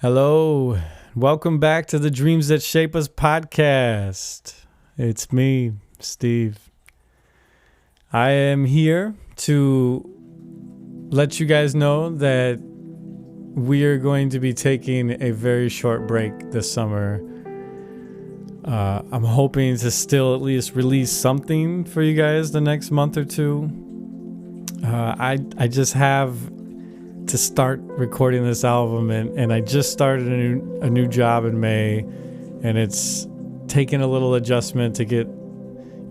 Hello, welcome back to the Dreams That Shape Us podcast. It's me, Steve. I am here to let you guys know that we are going to be taking a very short break this summer. I'm hoping to still at least release something for you guys the next month or two. I just have to start recording this album, and I just started a new job in May, and it's taken a little adjustment to get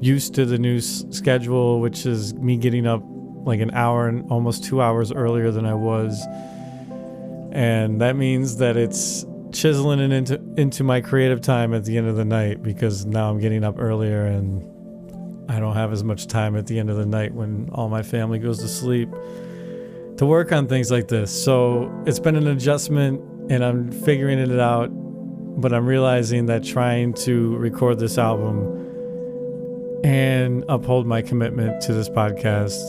used to the new schedule, which is me getting up like an hour and almost 2 hours earlier than I was, and that means that it's chiseling it into my creative time at the end of the night, because now I'm getting up earlier and I don't have as much time at the end of the night when all my family goes to sleep to work on things like this. So it's been an adjustment and I'm figuring it out, but I'm realizing that trying to record this album and uphold my commitment to this podcast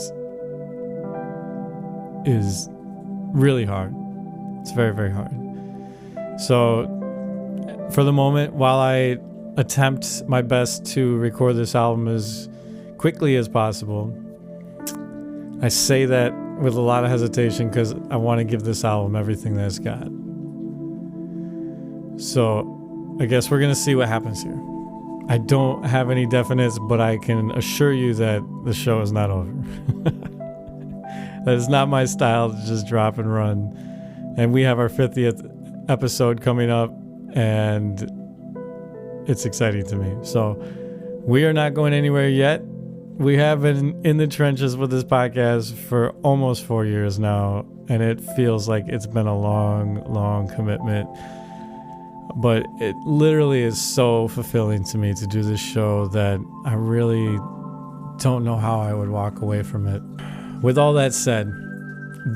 is really hard. It's very, very hard. So for the moment, while I attempt my best to record this album as quickly as possible, I say that with a lot of hesitation because I want to give this album everything that it's got. So I guess we're going to see what happens here. I don't have any definites, but I can assure you that the show is not over. That is not my style to just drop and run. And we have our 50th episode coming up, and it's exciting to me. So we are not going anywhere yet. We have been in the trenches with this podcast for almost 4 years now, and it feels like it's been a long, long commitment. But it literally is so fulfilling to me to do this show that I really don't know how I would walk away from it. With all that said,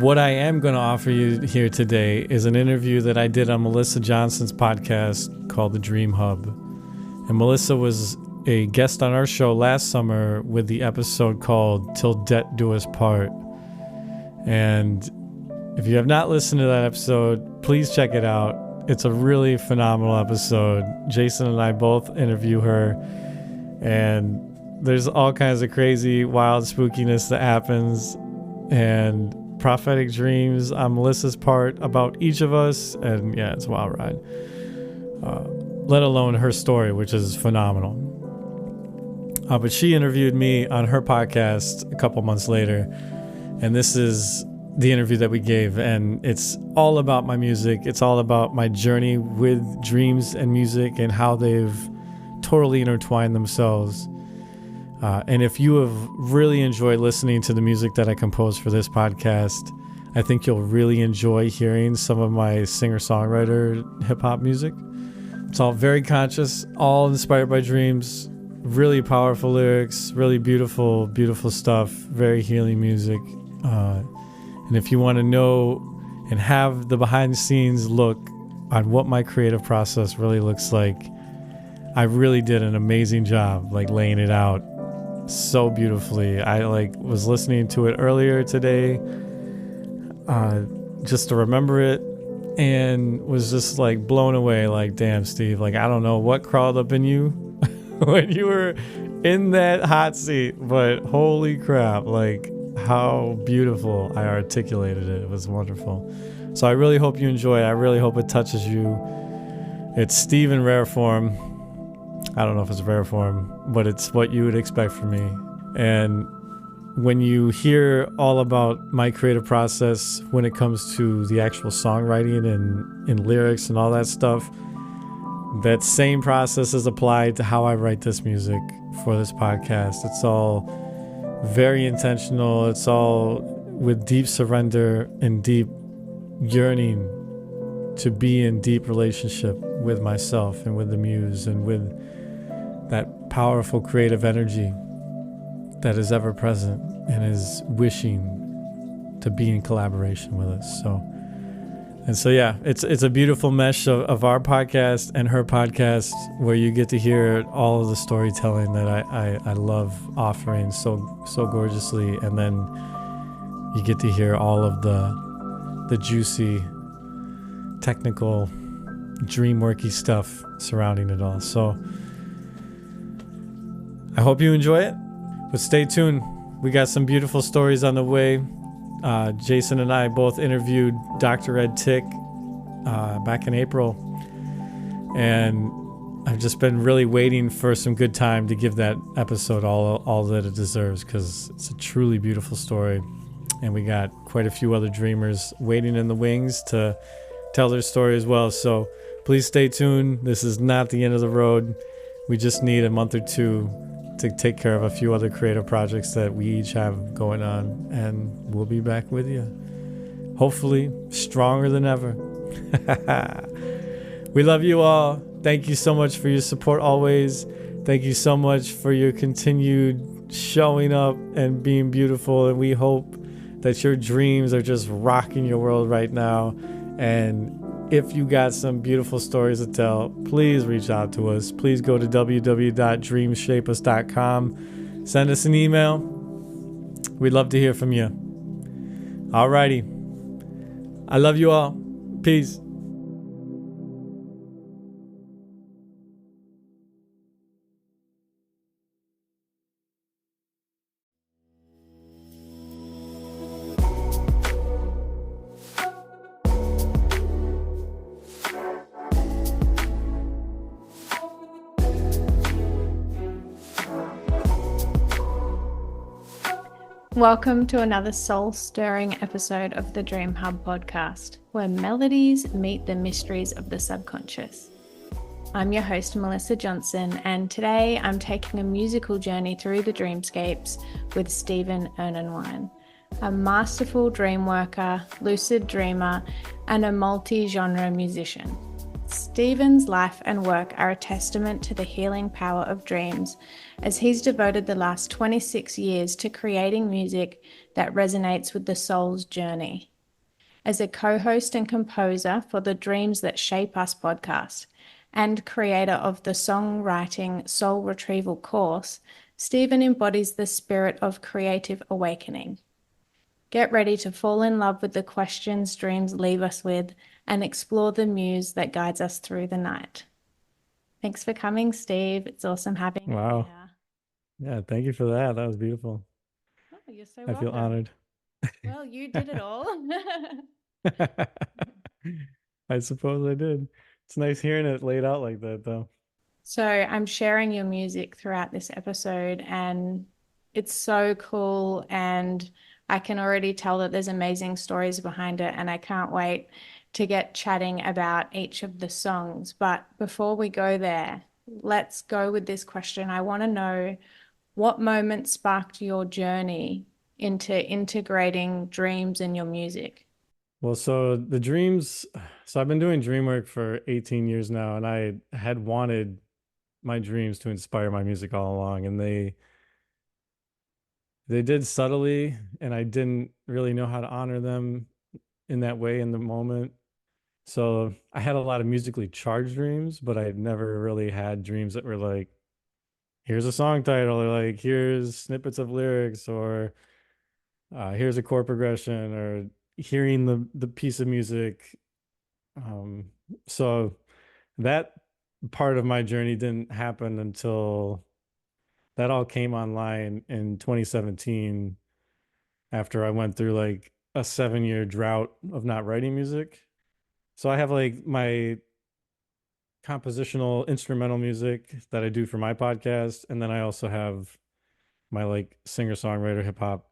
what I am going to offer you here today is an interview that I did on Melissa Johnson's podcast called The Dream Hub. And Melissa was a guest on our show last summer with the episode called Till Death Do Us Part. And if you have not listened to that episode, please check it out. It's a really phenomenal episode. Jason and I both interview her, and there's all kinds of crazy, wild spookiness that happens and prophetic dreams on Melissa's part about each of us. And yeah, it's a wild ride. Let alone her story, which is phenomenal. But she interviewed me on her podcast a couple months later, and this is the interview that we gave, and it's all about my music. It's all about my journey with dreams and music and how they've totally intertwined themselves. And if you have really enjoyed listening to the music that I composed for this podcast, I think you'll really enjoy hearing some of my singer-songwriter hip-hop music. It's all very conscious, all inspired by dreams. Really powerful lyrics, really beautiful, beautiful stuff, very healing music. And if you want to know and have the behind the scenes look on what my creative process really looks like, I really did an amazing job laying it out so beautifully. I was listening to it earlier today just to remember it, and was just blown away. Damn, Steve, I don't know what crawled up in you when you were in that hot seat, but holy crap, how beautiful I articulated it. It was wonderful. So I really hope you enjoy it. I really hope it touches you. It's Steve in rare form. I don't know if it's rare form, but it's what you would expect from me. And when you hear all about my creative process when it comes to the actual songwriting and lyrics and all that stuff, that same process is applied to how I write this music for this podcast. It's all very intentional. It's all with deep surrender and deep yearning to be in deep relationship with myself and with the muse and with that powerful creative energy that is ever present and is wishing to be in collaboration with us. So yeah, it's a beautiful mesh of our podcast and her podcast, where you get to hear all of the storytelling that I love offering so gorgeously, and then you get to hear all of the juicy technical, dreamworky stuff surrounding it all. So I hope you enjoy it, but stay tuned. We got some beautiful stories on the way. Jason and I both interviewed Dr. Ed Tick back in April, and I've just been really waiting for some good time to give that episode all that it deserves, because it's a truly beautiful story, and we got quite a few other dreamers waiting in the wings to tell their story as well. So please stay tuned. This is not the end of the road. We just need a month or two to take care of a few other creative projects that we each have going on, and we'll be back with you, hopefully stronger than ever. We love you all. Thank you so much for your support always. Thank you so much for your continued showing up and being beautiful, and we hope that your dreams are just rocking your world right now. And if you got some beautiful stories to tell, please reach out to us. Please go to www.dreamshapeus.com. Send us an email. We'd love to hear from you. Alrighty. I love you all. Peace. Welcome to another soul-stirring episode of the Dream Hub podcast, where melodies meet the mysteries of the subconscious. I'm your host, Melissa Johnson, and today I'm taking a musical journey through the dreamscapes with Stephen Ernenwine, a masterful dream worker, lucid dreamer, and a multi-genre musician. Stephen's life and work are a testament to the healing power of dreams, as he's devoted the last 26 years to creating music that resonates with the soul's journey. As a co-host and composer for the Dreams That Shape Us podcast and creator of the songwriting Soul Retrieval course, Stephen embodies the spirit of creative awakening. Get ready to fall in love with the questions dreams leave us with and explore the muse that guides us through the night. Thanks for coming, Steve. It's awesome having you Wow. here. Yeah, thank you for that. That was beautiful. Oh, you're so I feel welcome. honored. Well, you did it all. I suppose I did. It's nice hearing it laid out like that, though. So I'm sharing your music throughout this episode, and it's so cool. And I can already tell that there's amazing stories behind it, and I can't wait to get chatting about each of the songs. But before we go there, let's go with this question. I want to know what moment sparked your journey into integrating dreams in your music? Well, so I've been doing dream work for 18 years now, and I had wanted my dreams to inspire my music all along, and they did subtly, and I didn't really know how to honor them in that way in the moment. So I had a lot of musically charged dreams, but I had never really had dreams that were like, here's a song title, or like, here's snippets of lyrics, or here's a chord progression, or hearing the piece of music. Um, so that part of my journey didn't happen until that all came online in 2017, after I went through like a 7 year drought of not writing music. So I have like my compositional instrumental music that I do for my podcast, and then I also have my like singer songwriter hip hop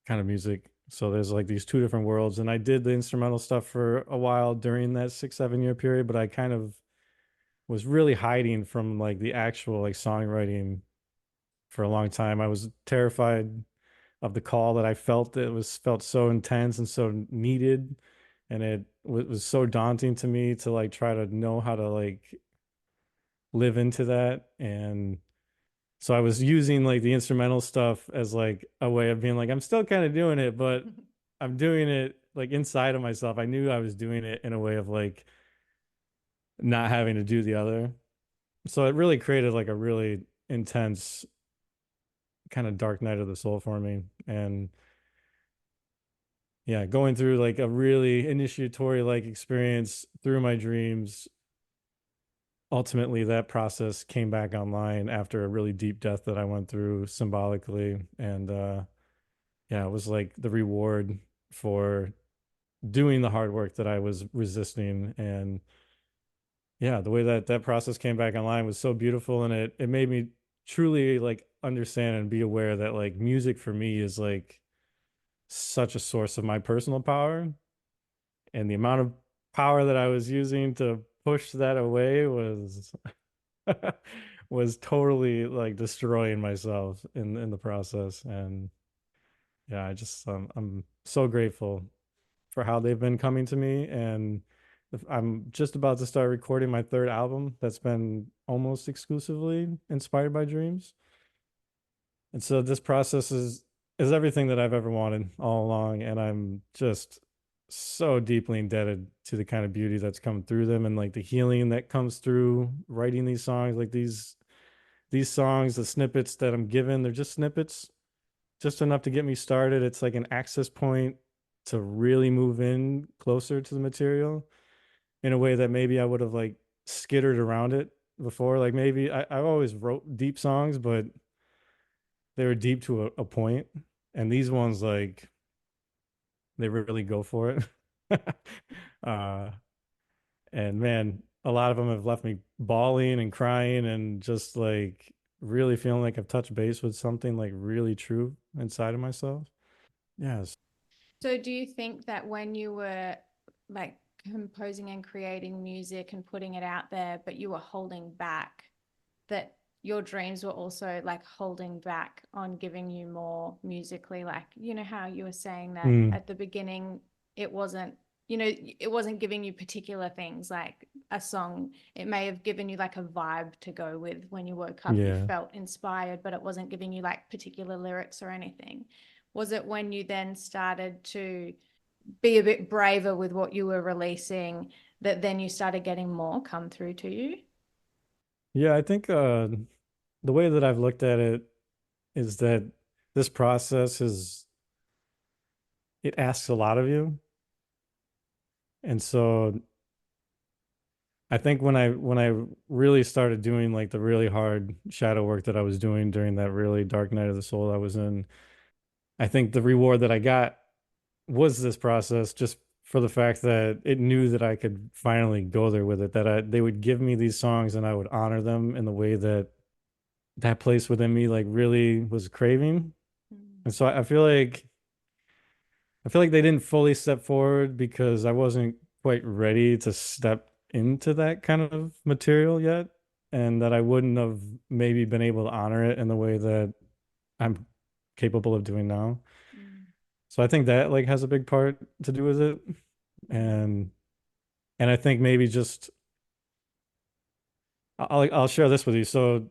kind of music. So there's like these two different worlds, and I did the instrumental stuff for a while during that 6 7 year period, but I kind of was really hiding from like the actual like songwriting for a long time. I was terrified of the call that I felt. It was felt so intense and so needed, and it was so daunting to me to like try to know how to like live into that. And so I was using like the instrumental stuff as like a way of being like, I'm still kind of doing it, but I'm doing it like inside of myself. I knew I was doing it in a way of like not having to do the other. So it really created like a really intense kind of dark night of the soul for me. And yeah, going through like a really initiatory like experience through my dreams. Ultimately, that process came back online after a really deep death that I went through symbolically. And yeah, it was like the reward for doing the hard work that I was resisting. And yeah, the way that that process came back online was so beautiful, and it made me truly like understand and be aware that like music for me is like such a source of my personal power, and the amount of power that I was using to push that away was was totally like destroying myself in the process. And yeah, I'm so grateful for how they've been coming to me. And I'm just about to start recording my third album that's been almost exclusively inspired by dreams. And so this process is everything that I've ever wanted all along, and I'm just so deeply indebted to the kind of beauty that's come through them, and like the healing that comes through writing these songs. Like these songs, the snippets that I'm given, they're just snippets, just enough to get me started. It's like an access point to really move in closer to the material in a way that maybe I would have like skittered around it before. Like maybe I always wrote deep songs, but they were deep to a point. And these ones, like, they really go for it. uh, and man, a lot of them have left me bawling and crying and just like really feeling like I've touched base with something like really true inside of myself. Yes. So, do you think that when you were like composing and creating music and putting it out there, but you were holding back, that your dreams were also like holding back on giving you more musically? Like, you know, how you were saying that Mm, at the beginning, it wasn't, you know, it wasn't giving you particular things like a song. It may have given you like a vibe to go with when you woke up. You yeah. felt inspired, but it wasn't giving you like particular lyrics or anything. Was it when you then started to be a bit braver with what you were releasing that then you started getting more come through to you? Yeah, I think the way that I've looked at it is that this process is it asks a lot of you. And so I think when I really started doing like the really hard shadow work that I was doing during that really dark night of the soul I was in, I think the reward that I got was this process, just for the fact that it knew that I could finally go there with it, that they would give me these songs and I would honor them in the way that that place within me like really was craving. Mm. And so I feel like they didn't fully step forward because I wasn't quite ready to step into that kind of material yet, and that I wouldn't have maybe been able to honor it in the way that I'm capable of doing now. Mm. So I think that like has a big part to do with it. Mm. And I think maybe just I'll share this with you. So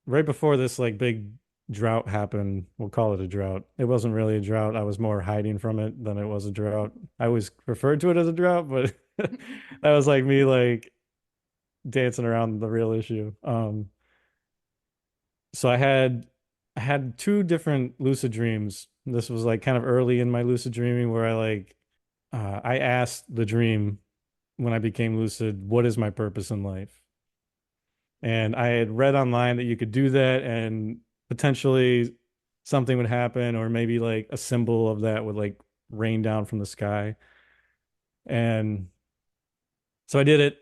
right before this like big drought happened, we'll call it a drought. It wasn't really a drought. I was more hiding from it than it was a drought. I always referred to it as a drought, but that was like me like dancing around the real issue. So I had two different lucid dreams. This was like kind of early in my lucid dreaming where I asked the dream when I became lucid, what is my purpose in life? And I had read online that you could do that and potentially something would happen, or maybe like a symbol of that would like rain down from the sky. And so I did it.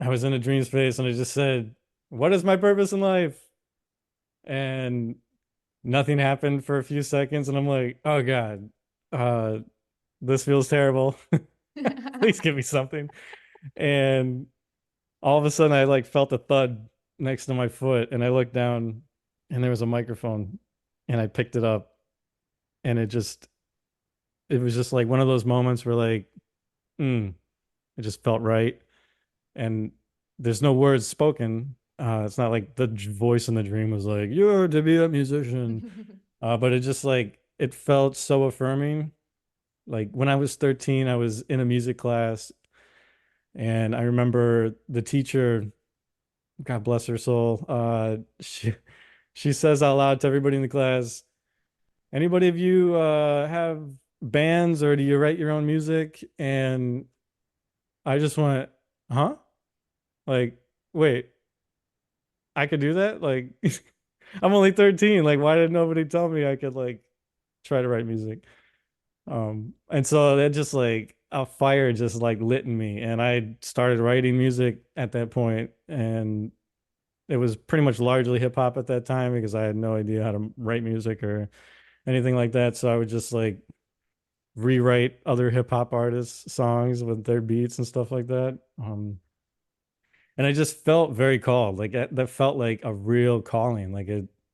I was in a dream space and I just said, what is my purpose in life? And nothing happened for a few seconds. And I'm like, oh God, uh, this feels terrible. Please give me something. And all of a sudden I like felt a thud next to my foot and I looked down and there was a microphone and I picked it up and it was just like one of those moments where like it just felt right. And there's no words spoken. It's not like the voice in the dream was like, you're to be a musician. But it just like it felt so affirming. Like when I was 13, I was in a music class and I remember the teacher, God bless her soul, she says out loud to everybody in the class, anybody of you have bands or do you write your own music? And I just went, huh? Like, wait, I could do that? Like, I'm only 13. Like, why did nobody tell me I could like try to write music? And so that just like a fire just like lit in me, and I started writing music at that point, and it was pretty much largely hip hop at that time because I had no idea how to write music or anything like that. So I would just like rewrite other hip hop artists' songs with their beats and stuff like that. And I just felt very called. Like that felt like a real calling.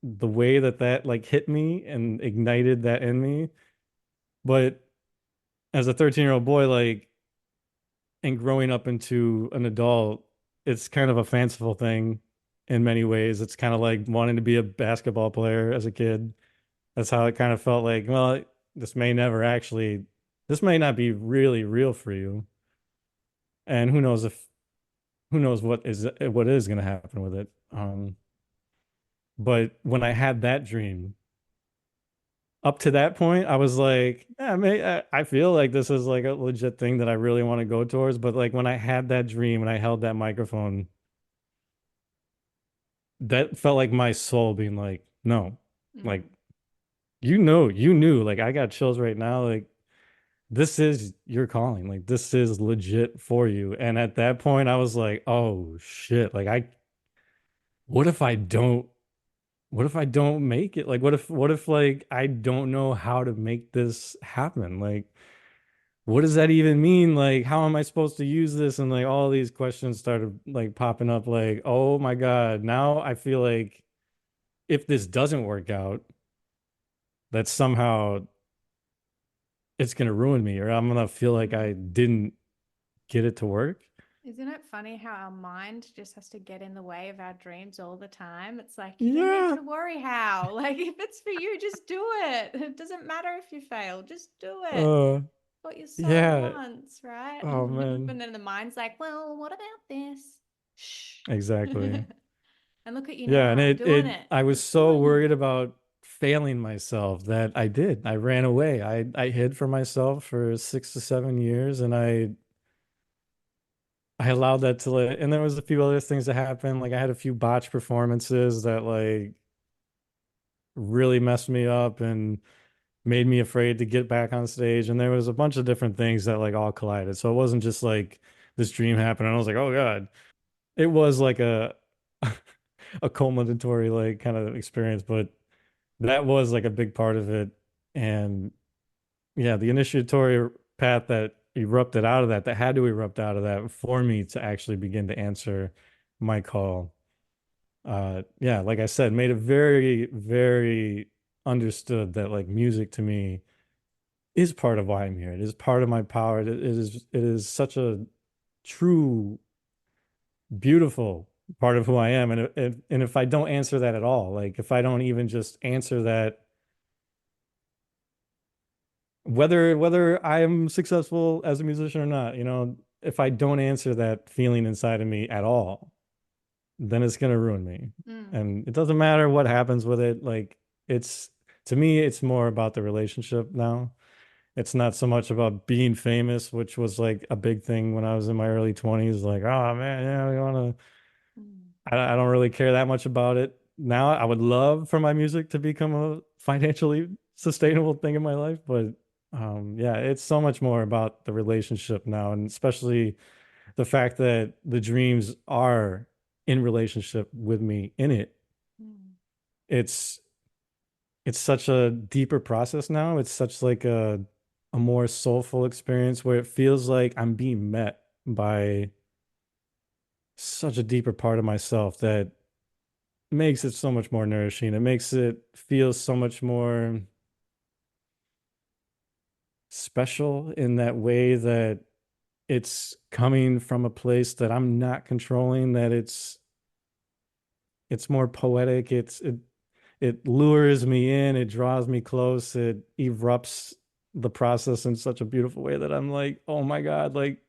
The way that that like hit me and ignited that in me. But as a 13-year-old boy, like and growing up into an adult, it's kind of a fanciful thing in many ways. It's kind of like wanting to be a basketball player as a kid. That's how it kind of felt like, well, this may never actually, this may not be really real for you. And who knows what is going to happen with it. But when I had that dream, up to that point, I was like, yeah, I feel like this is like a legit thing that I really want to go towards. But like when I had that dream and I held that microphone, that felt like my soul being like, no, like Mm. you knew, like I got chills right now. Like this is your calling. Like this is legit for you. And at that point, I was like, oh shit. What if I don't, what if I don't make it? Like, what if like I don't know how to make this happen? Like, what does that even mean? Like, how am I supposed to use this? And like all these questions started like popping up, like, oh my God, now I feel like if this doesn't work out, that somehow it's gonna ruin me, or I'm gonna feel like I Mm. didn't get it to work. Isn't it funny how our mind just has to get in the way of our dreams all the time? It's like, you don't need Yeah. to worry how. Like, if it's for you, just do it. It doesn't matter if you fail, just do it. Uh, What your soul yeah. wants, right? Oh man. And then the mind's like, well, what about this? Shh. Exactly. And look at you Yeah, and now doing it, I was just so doing it. worried about failing myself that I did. I ran away. I hid from myself for 6 to 7 years, and I allowed that to and there was a few other things that happened. Like I had a few botch performances that like really messed me up and made me afraid to get back on stage. And there was a bunch of different things that like all collided. So it wasn't just like this dream happened and I was like, oh God. It was like a a culminatory like kind of experience, but that was like a big part of it. And yeah, the initiatory path that erupted out of that, that had to erupt out of that for me to actually begin to answer my call. Yeah, like I said, made it very, very understood that like music to me is part of why I'm here. It is part of my power. It is such a true, beautiful part of who I am. And if I don't answer that at all, like if I don't even just answer that, whether I'm successful as a musician or not, if I don't answer that feeling inside of me at all, then it's gonna ruin me. Mm, And it doesn't matter what happens with it. Like it's to me, it's more about the relationship now. It's not so much about being famous, which was like a big thing when I was in my early 20s. Like, oh man, yeah, we wanna. mm, I don't really care that much about it now. I would love for my music to become a financially sustainable thing in my life, but yeah, it's so much more about the relationship now, and especially the fact that the dreams are in relationship with me in it. mm, It's it's such a deeper process now. It's such like a more soulful experience where it feels like I'm being met by such a deeper part of myself that makes it so much more nourishing. It makes it feel so much more special in that way that it's coming from a place that I'm not controlling, that it's more poetic. It lures me in, it draws me close, it erupts the process in such a beautiful way that I'm like, oh my God, like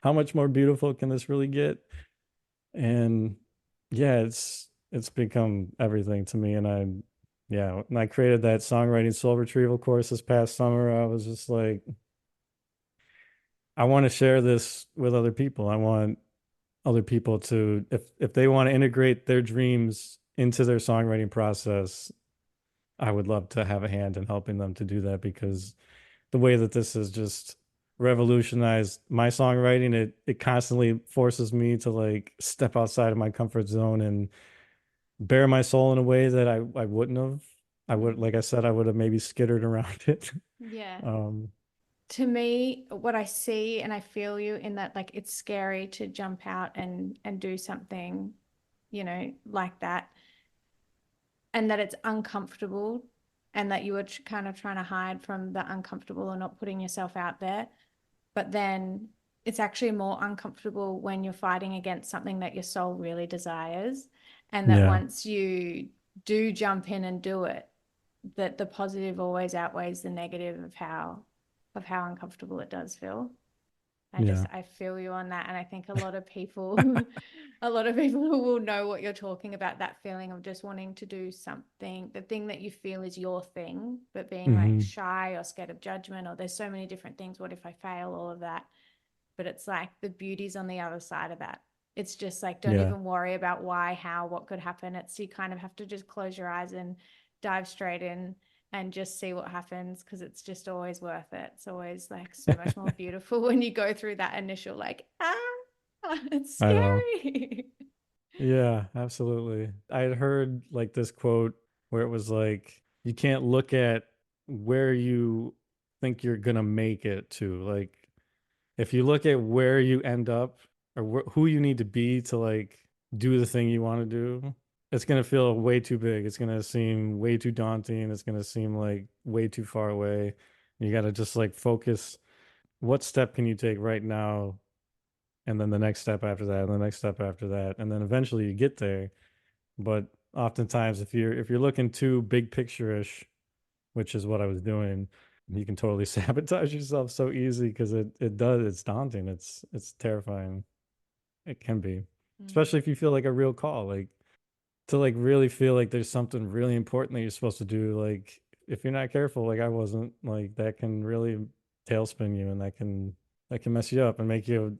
how much more beautiful can this really get? And yeah, it's become everything to me, and Yeah, when I created that songwriting soul retrieval course this past summer, I was just like, I want to share this with other people. I want other people to, if they want to integrate their dreams into their songwriting process, I would love to have a hand in helping them to do that because the way that this has just revolutionized my songwriting, it constantly forces me to like step outside of my comfort zone and bare my soul in a way that I wouldn't have. I would, Mm. like I said, I would have maybe skittered around it. Yeah. Um, To me, what I see and I feel you in that, like, it's scary to jump out and do something, like that, and that it's uncomfortable, and that you were kind of trying to hide from the uncomfortable or not putting yourself out there. But then it's actually more uncomfortable when you're fighting against something that your soul really desires, and that yeah, once you do jump in and do it, that the positive always outweighs the negative of how uncomfortable it does feel. yeah, I feel you on that. And I think a lot of people, a lot of people will know what you're talking about, that feeling of just wanting to do something, the thing that you feel is your thing, but being like hmm shy or scared of judgment, or there's so many different things. What if I fail? All of that. But it's like the beauty's on the other side of that. It's just like, don't yeah. even worry about why, how, what could happen. It's, you kind of have to just close your eyes and dive straight in and just see what happens, because it's just always worth it. It's always like so much more beautiful when you go through that initial, like, it's I know. scary. Yeah, absolutely. I had heard like this quote where it was like, you can't look at where you think you're gonna make it to. Like, if you look at where you end up or who you need to be to like do the thing you want to do, it's gonna feel way too big. It's gonna seem way too daunting. It's gonna seem like way too far away. You gotta just like focus. What step can you take right now? And then the next step after that, and the next step after that, and then eventually you get there. But oftentimes, if you're looking too big picture-ish, which is what I was doing, you can totally sabotage yourself so easy because it does. It's daunting. It's terrifying. It can be, Mm. especially if you feel like a real call, like to like really feel like there's something really important that you're supposed to do. Like if you're not careful, like I wasn't, like that can really tailspin you, and that can mess you up and make you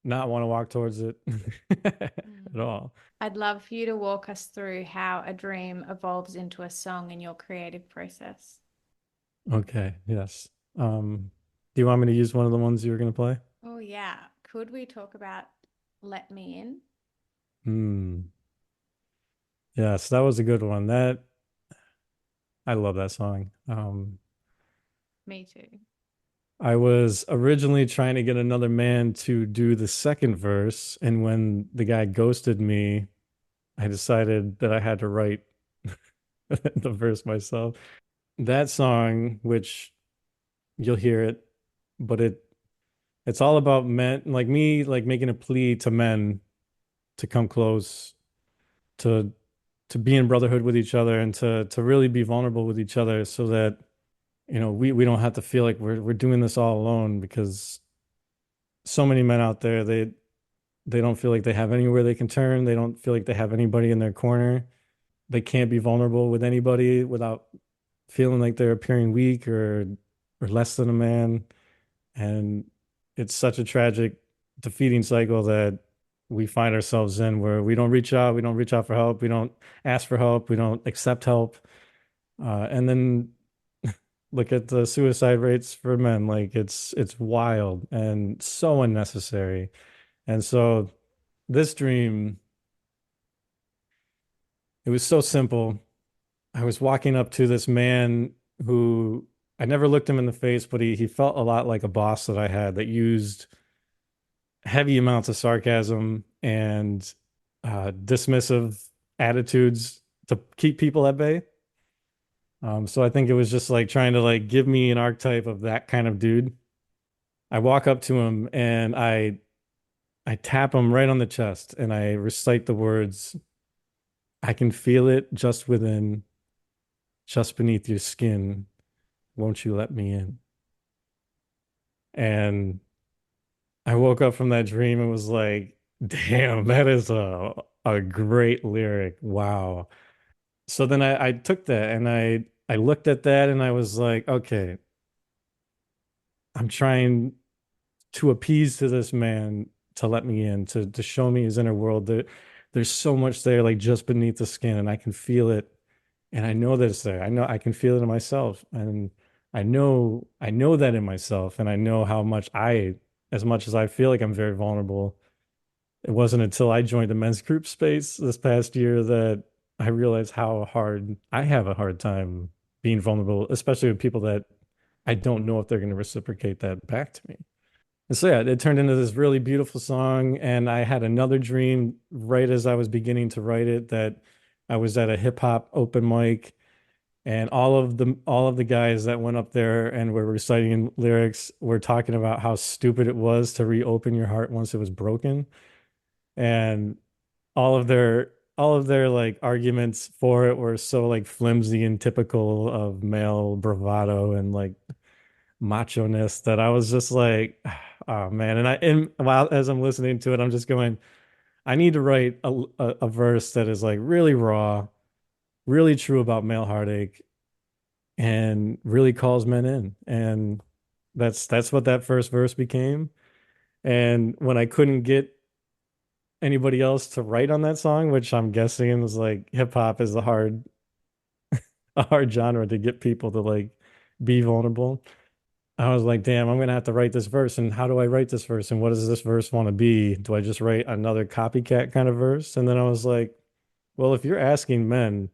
not want to walk towards it Mm. at all. I'd love for you to walk us through how a dream evolves into a song in your creative process. Okay, yes. Do you want me to use one of the ones you were going to play? Oh, yeah. Could we talk about Let Me In? Hmm. Yes, that was a good one. That I love that song. Me too. I was originally trying to get another man to do the second verse, and when the guy ghosted me, I decided that I had to write the verse myself. That song, which you'll hear it, but it's all about men like me, like making a plea to men to come close, to be in brotherhood with each other, and to really be vulnerable with each other so that we don't have to feel like we're doing this all alone, because so many men out there, they don't feel like they have anywhere they can turn. They don't feel like they have anybody in their corner. They can't be vulnerable with anybody without feeling like they're appearing weak or less than a man. And it's such a tragic, defeating cycle that we find ourselves in, where we don't reach out for help, we don't ask for help, we don't accept help. And then look at the suicide rates for men. Like it's wild and so unnecessary. And so this dream, it was so simple. I was walking up to this man who I never looked him in the face, but he felt a lot like a boss that I had, that used heavy amounts of sarcasm and dismissive attitudes to keep people at bay. So I think it was just like trying to like give me an archetype of that kind of dude. I walk up to him and I tap him right on the chest and I recite the words, I can feel it just within, just beneath your skin. Won't you let me in? And I woke up from that dream and was like, damn, that is a great lyric. Wow. So then I took that and I looked at that and I was like, okay, I'm trying to appease to this man to let me in, to show me his inner world. There's so much there, like just beneath the skin, and I can feel it, and I know that it's there. I know I can feel it in myself, and I know that in myself, and I know how much as much as I feel like I'm very vulnerable. It wasn't until I joined the men's group space this past year that I realized how hard I have a hard time being vulnerable, especially with people that I don't know if they're going to reciprocate that back to me. And so, yeah, it turned into this really beautiful song. And I had another dream right as I was beginning to write it that I was at a hip hop open mic, and all of the guys that went up there and were reciting lyrics were talking about how stupid it was to reopen your heart once it was broken. And all of their like arguments for it were so like flimsy and typical of male bravado and like macho-ness that I was just like, oh man. And while as I'm listening to it, I'm just going, I need to write a verse that is like really raw, really true about male heartache, and really calls men in. And that's what that first verse became. And when I couldn't get anybody else to write on that song, which I'm guessing was like hip hop is a hard genre to get people to like be vulnerable. I was like, damn, I'm gonna have to write this verse. And how do I write this verse? And what does this verse want to be? Do I just write another copycat kind of verse? And then I was like, well, if you're asking men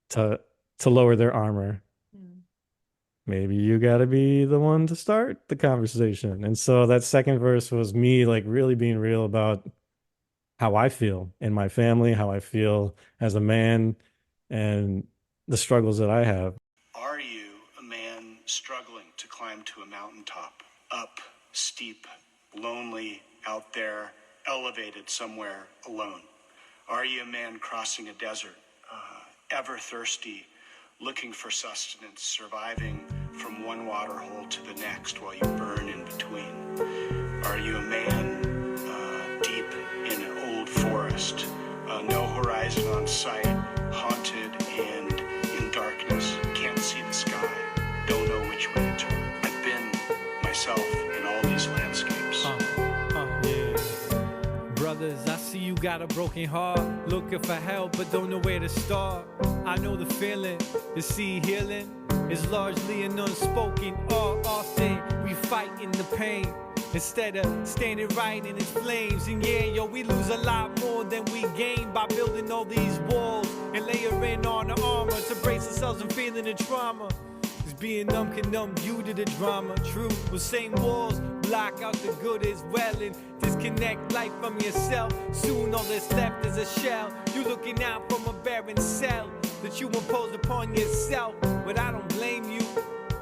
to lower their armor, maybe you gotta be the one to start the conversation. And so that second verse was me like really being real about how I feel in my family, how I feel as a man, and the struggles that I have. Are you a man struggling to climb to a mountaintop? Up, steep, lonely, out there, elevated somewhere alone? Are you a man crossing a desert, ever thirsty, looking for sustenance, surviving from one water hole to the next while you burn in between? Are you a man deep in an old forest, no horizon on sight, haunted and in darkness, can't see the sky, don't know which way to turn? I've been myself in all these landscapes. Yeah. Brothers, I see you got a broken heart, looking for help but don't know where to start. I know the feeling, to see healing is largely an unspoken art. Often we fight in the pain instead of standing right in its flames. And yeah, yo, we lose a lot more than we gain by building all these walls and layering on the armor to brace ourselves and feeling the trauma. Cause being numb can numb you to the drama. True, but same walls block out the good as well and disconnect life from yourself. Soon all that's left is a shell. You looking out from a barren cell that you imposed upon yourself. But I don't blame you,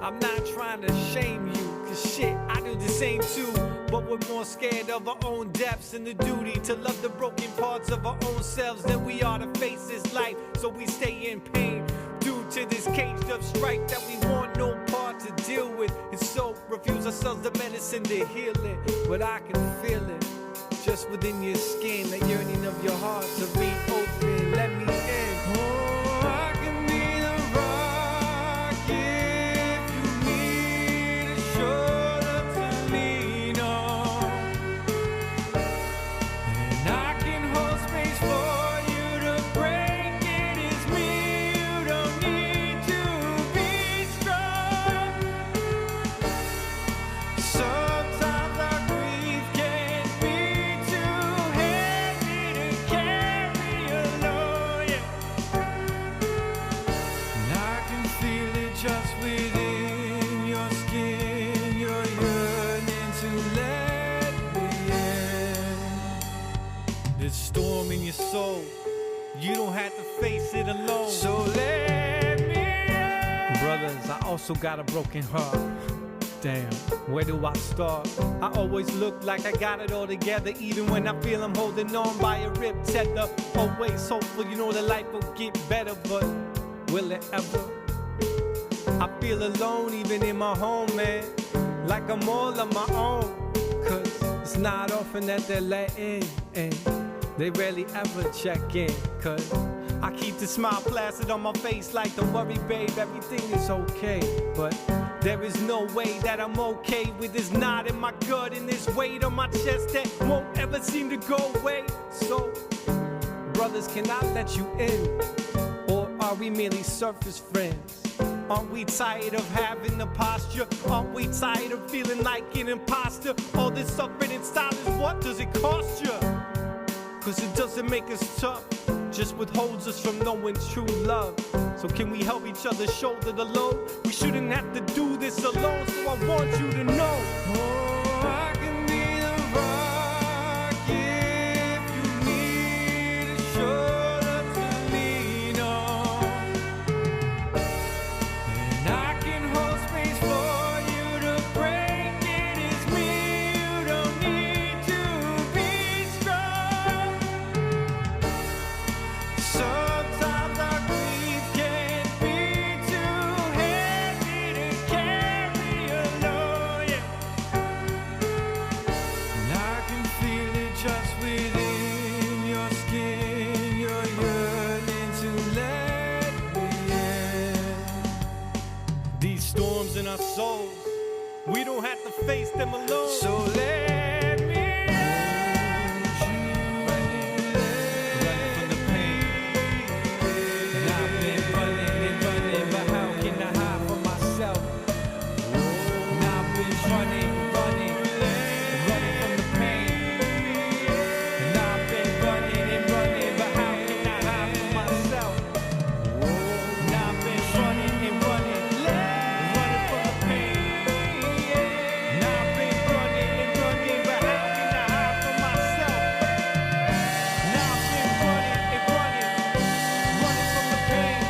I'm not trying to shame you, cause shit, I do the same too. But we're more scared of our own depths and the duty to love the broken parts of our own selves than we are to face this life. So we stay in pain due to this caged up strife that we want no part to deal with. And so refuse ourselves the medicine to heal it. But I can feel it just within your skin, the yearning of your heart to reopen. Let me in. Oh, I can be the rock if you need a shoulder to lean on. And I can hold space for you to break it. It's me, you don't need to be strong. Sometimes our grief can be too heavy to carry alone, yeah. And I can feel it just within your skin. You're yearning to let me in. This storm in your soul, you don't have to face it alone. So let me in. Brothers, I also got a broken heart. Damn, where do I start? I always look like I got it all together, even when I feel I'm holding on by a ripped tether. Always hopeful, you know that life will get better, but will it ever? I feel alone even in my home, man, like I'm all on my own. Cause it's not often that they're letting in, they rarely ever check in. Cause I keep the smile plastered on my face like, don't worry, babe, everything is okay. But there is no way that I'm okay with this knot in my gut and this weight on my chest that won't ever seem to go away. So, brothers, can I let you in? Or are we merely surface friends? Aren't we tired of having the posture? Aren't we tired of feeling like an imposter? All this suffering in silence, what does it cost you? Cause it doesn't make us tough, just withholds us from knowing true love. So can we help each other shoulder the load? We shouldn't have to do this alone, so I want you to know. Oh, I can be the rock if you need a shoulder to lean on. And I can hold space for you to break it. It's me, you don't need to be strong. Sometimes our grief can be too heavy to carry alone, yeah. And I can feel it just within your skin. You're yearning to let me in. These storms in our souls, we don't have to face them alone. So let me running from the pain. And I've been running, but how can I hide from myself? And I've been running from the pain. And I've been running, but how can I hide from myself? And I've been running from the pain. And I've been running, but how can I hide from myself? And I've been running from the pain.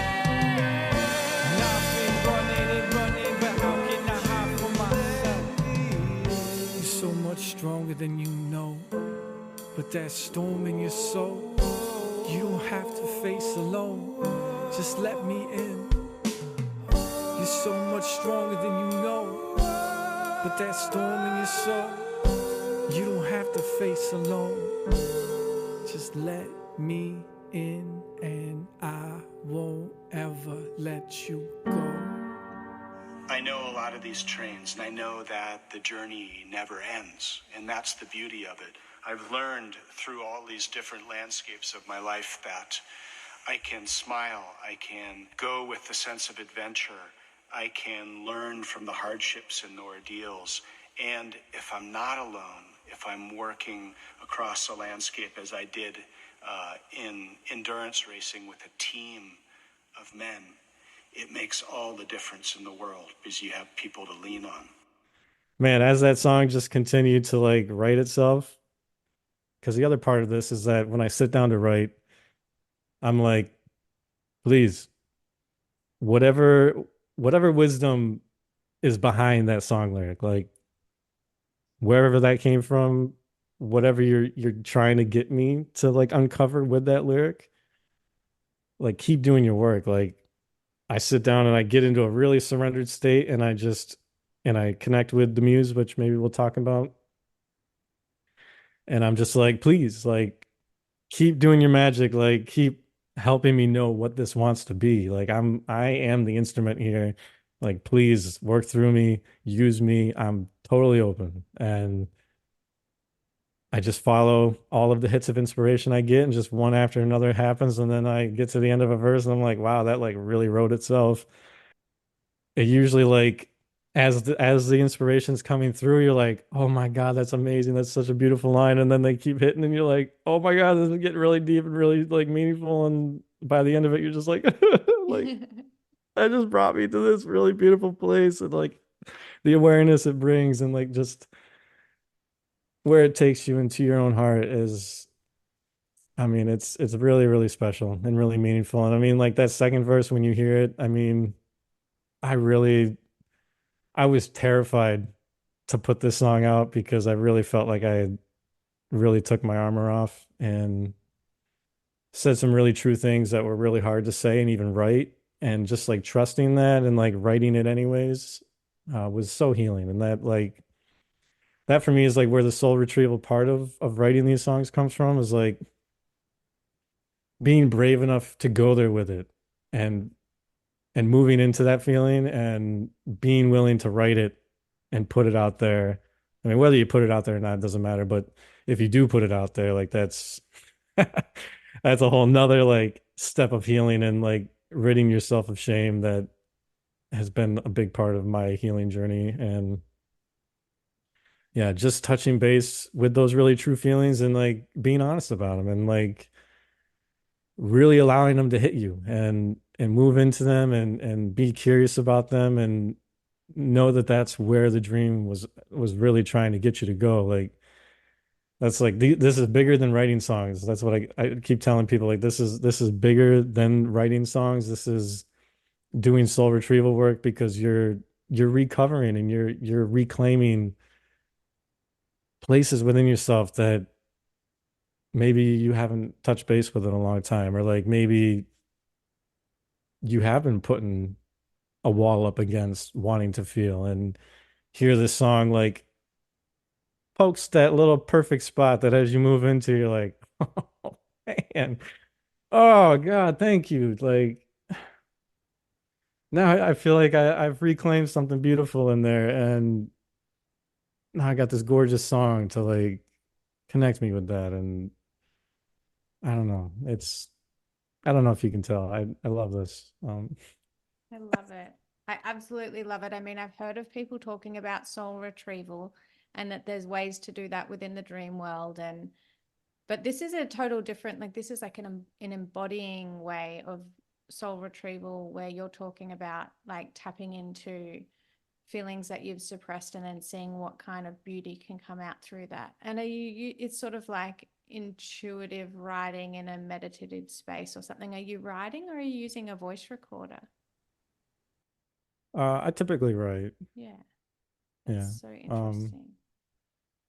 And I've been running, but how can I hide from myself? You're so much stronger than you know. But that storm in your soul, you don't have to face alone. Just let me in. You're so much stronger than you know. But that storm in your soul, you don't have to face alone. Just let me in and I won't ever let you go. I know a lot of these trains, and I know that the journey never ends, and that's the beauty of it. I've learned through all these different landscapes of my life that I can smile, I can go with the sense of adventure, I can learn from the hardships and the ordeals, and if I'm not alone, if I'm working across the landscape as I did in endurance racing with a team of men, it makes all the difference in the world because you have people to lean on. Man, as that song just continued to like write itself, because the other part of this is that when I sit down to write, I'm like, please, whatever whatever wisdom is behind that song lyric, like wherever that came from, whatever you're trying to get me to like uncover with that lyric, like keep doing your work. Like I sit down and I get into a really surrendered state and I connect with the muse, which maybe we'll talk about. And I'm just like, please, like keep doing your magic, like keep helping me know what this wants to be. Like I am the instrument here. Like please work through me, use me. I'm totally open. And I just follow all of the hits of inspiration I get and just one after another happens and then I get to the end of a verse and I'm like, wow, that like really wrote itself. It usually like as the inspiration's coming through, you're like, oh my God, that's amazing. That's such a beautiful line. And then they keep hitting and you're like, oh my God, this is getting really deep and really like meaningful. And by the end of it, you're just like, like that just brought me to this really beautiful place and like the awareness it brings and like just where it takes you into your own heart is I mean, it's really, really special and really meaningful. And I mean, like that second verse when you hear it, I mean, I really I was terrified to put this song out because I really felt like I really took my armor off and said some really true things that were really hard to say and even write. And just like trusting that and like writing it anyways was so healing. And that for me is like where the soul retrieval part of writing these songs comes from is like being brave enough to go there with it and moving into that feeling and being willing to write it and put it out there. I mean, whether you put it out there or not, doesn't matter. But if you do put it out there, like that's a whole nother like step of healing and like ridding yourself of shame that has been a big part of my healing journey. And yeah, just touching base with those really true feelings and like being honest about them and like really allowing them to hit you and move into them and be curious about them and know that that's where the dream was really trying to get you to go. Like that's like this is bigger than writing songs. That's what I keep telling people. Like this is bigger than writing songs. This is doing soul retrieval work because you're recovering and you're reclaiming places within yourself that maybe you haven't touched base with in a long time, or like maybe you have been putting a wall up against wanting to feel and hear this song like pokes that little perfect spot that as you move into, you're like, oh man, oh God, thank you. Like now I feel like I've reclaimed something beautiful in there, and now I got this gorgeous song to like connect me with that. And I don't know. I don't know if you can tell. I love this. I love it. I absolutely love it. I mean, I've heard of people talking about soul retrieval and that there's ways to do that within the dream world. And but this is a total different, like this is like an embodying way of soul retrieval where you're talking about like tapping into feelings that you've suppressed and then seeing what kind of beauty can come out through that. And it's sort of like intuitive writing in a meditative space or something. Are you writing or are you using a voice recorder? I typically write. Yeah, that's Yeah. so Um, interesting.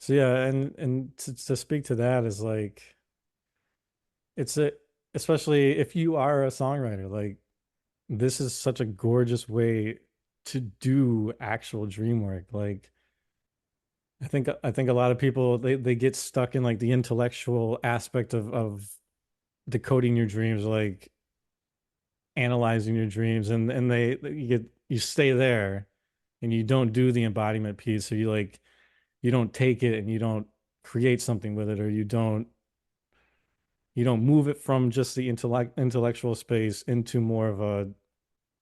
so yeah, and to speak to that is like it's a especially if you are a songwriter, like this is such a gorgeous way to do actual dream work. Like I think a lot of people they get stuck in like the intellectual aspect of decoding your dreams, like analyzing your dreams, and you stay there and you don't do the embodiment piece. So you don't take it and you don't create something with it, or you don't move it from just the intellectual space into more of a,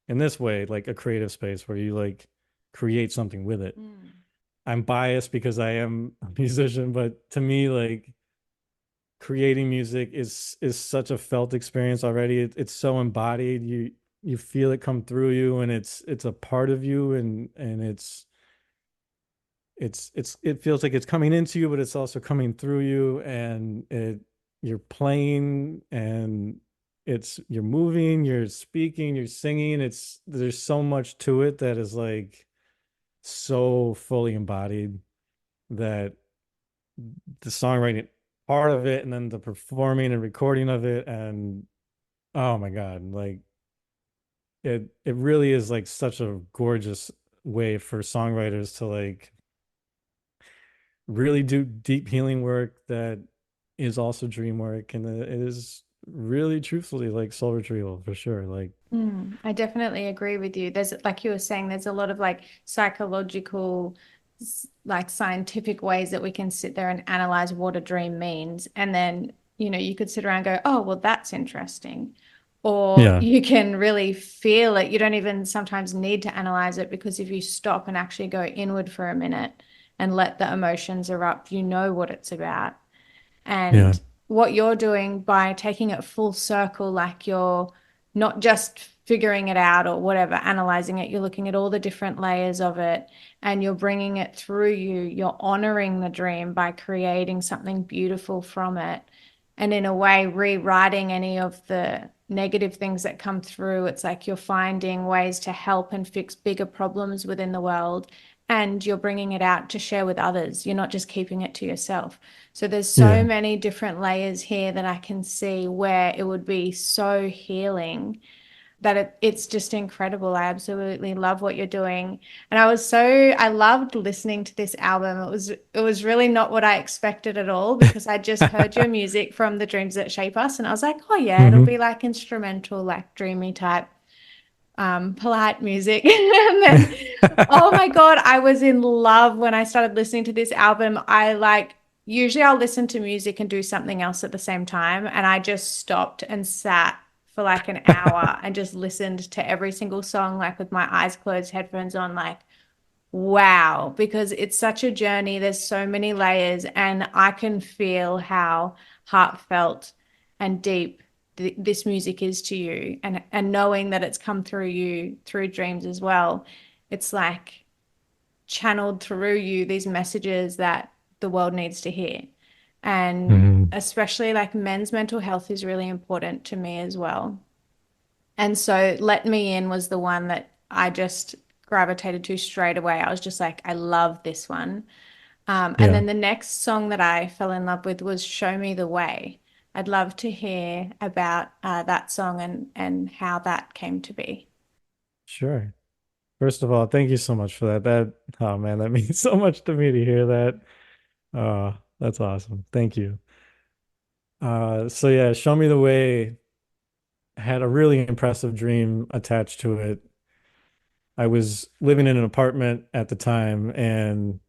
in this way, like a creative space where you like create something with it. Mm. I'm biased because I am a musician, but to me, like creating music is such a felt experience already. It's so embodied. You feel it come through you, and it's a part of you, and it feels like it's coming into you, but it's also coming through you, and you're playing, and you're moving, you're speaking, you're singing. There's so much to it that is like so fully embodied that the songwriting part of it and then the performing and recording of it, and oh my God, like it really is like such a gorgeous way for songwriters to like really do deep healing work that is also dream work, and it is really truthfully like soul retrieval for sure. Like I definitely agree with you. There's, like you were saying, there's a lot of like psychological, like scientific ways that we can sit there and analyze what a dream means. And then, you could sit around and go, oh, well, that's interesting. Or yeah, you can really feel it. You don't even sometimes need to analyze it because if you stop and actually go inward for a minute and let the emotions erupt, you know what it's about. yeah, And what you're doing by taking it full circle, like you're not just figuring it out or whatever, analyzing it, you're looking at all the different layers of it and you're bringing it through you. You're honoring the dream by creating something beautiful from it. And in a way, rewriting any of the negative things that come through. It's like you're finding ways to help and fix bigger problems within the world. And you're bringing it out to share with others. You're not just keeping it to yourself. So there's so yeah, many different layers here that I can see where it would be so healing that it's just incredible. I absolutely love what you're doing. And I loved listening to this album. It was really not what I expected at all because I just heard your music from The Dreams That Shape Us and I was like, oh yeah, it'll Hmm. be like instrumental, like dreamy type polite music. And then, oh my God, I was in love when I started listening to this album. Usually I'll listen to music and do something else at the same time. And I just stopped and sat for like an hour and just listened to every single song, like with my eyes closed, headphones on, like, wow, because it's such a journey. There's so many layers, and I can feel how heartfelt and deep this music is to you, and knowing that it's come through you through dreams as well. It's like channeled through you these messages that the world needs to hear. And Hmm. especially like men's mental health is really important to me as well. And so Let Me In was the one that I just gravitated to straight away. I was just like, I love this one. And Yeah, then the next song that I fell in love with was Show Me the Way. I'd love to hear about that song and how that came to be. sure. First of all, thank you so much for that. Oh man, that means so much to me to hear that. That's awesome. Thank you. So yeah, Show Me the Way had a really impressive dream attached to it. I was living in an apartment at the time and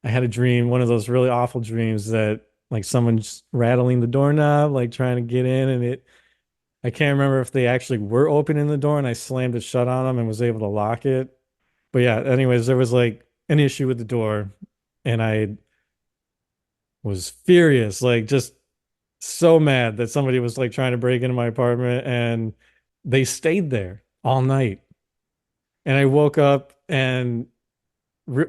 I had a dream, one of those really awful dreams that like someone's rattling the doorknob, like trying to get in, and I can't remember if they actually were opening the door and I slammed it shut on them and was able to lock it. But yeah, anyways, there was like an issue with the door and I was furious, like just so mad that somebody was like trying to break into my apartment and they stayed there all night. And I woke up and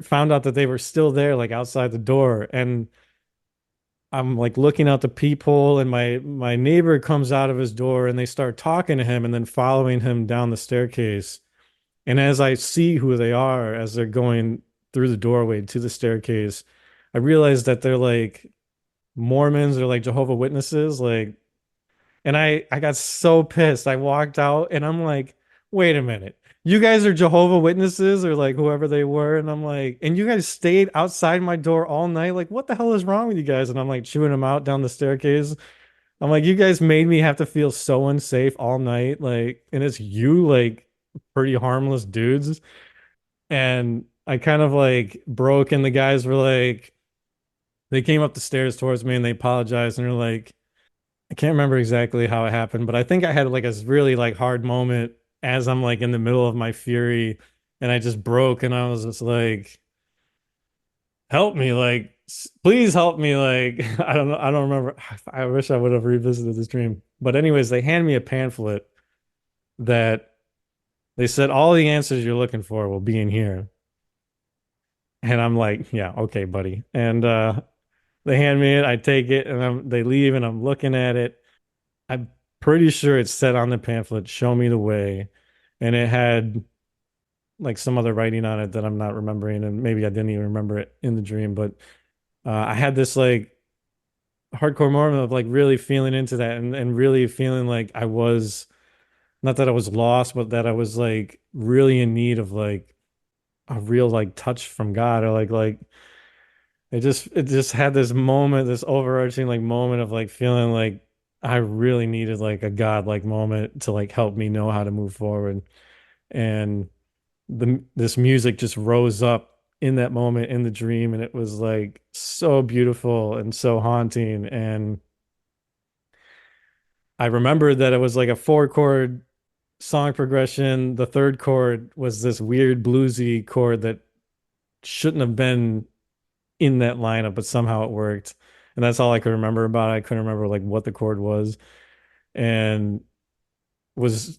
found out that they were still there, like outside the door. And I'm like looking out the peephole, and my neighbor comes out of his door, and they start talking to him, and then following him down the staircase. And as I see who they are as they're going through the doorway to the staircase, I realize that they're like Mormons or like Jehovah Witnesses, like. And I got so pissed. I walked out and I'm like, wait a minute. You guys are Jehovah Witnesses or like whoever they were. And I'm like, and you guys stayed outside my door all night. Like, what the hell is wrong with you guys? And I'm like chewing them out down the staircase. I'm like, you guys made me have to feel so unsafe all night. Like, and it's you, like pretty harmless dudes. And I kind of like broke, and the guys were like, they came up the stairs towards me and they apologized and they're like, I can't remember exactly how it happened, but I think I had like a really like hard moment as I'm like in the middle of my fury and I just broke and I was just like, help me, like please help me. Like I don't know, I don't remember. I wish I would have revisited this dream. But anyways, they hand me a pamphlet that they said all the answers you're looking for will be in here. And I'm like, yeah, okay, buddy. And they hand me it, I take it, and they leave and I'm looking at it. I'm pretty sure it said on the pamphlet, "Show me the way," and it had like some other writing on it that I'm not remembering, and maybe I didn't even remember it in the dream. But I had this like hardcore moment of like really feeling into that and really feeling like I was not that I was lost, but that I was like really in need of like a real like touch from God or like it just had this moment, this overarching like moment of like feeling like I really needed like a God like moment to like help me know how to move forward. And this music just rose up in that moment in the dream, and it was like so beautiful and so haunting. And I remembered that it was like a four chord song progression. The third chord was this weird bluesy chord that shouldn't have been in that lineup, but somehow it worked. And that's all I could remember about it. I couldn't remember like what the chord was, and was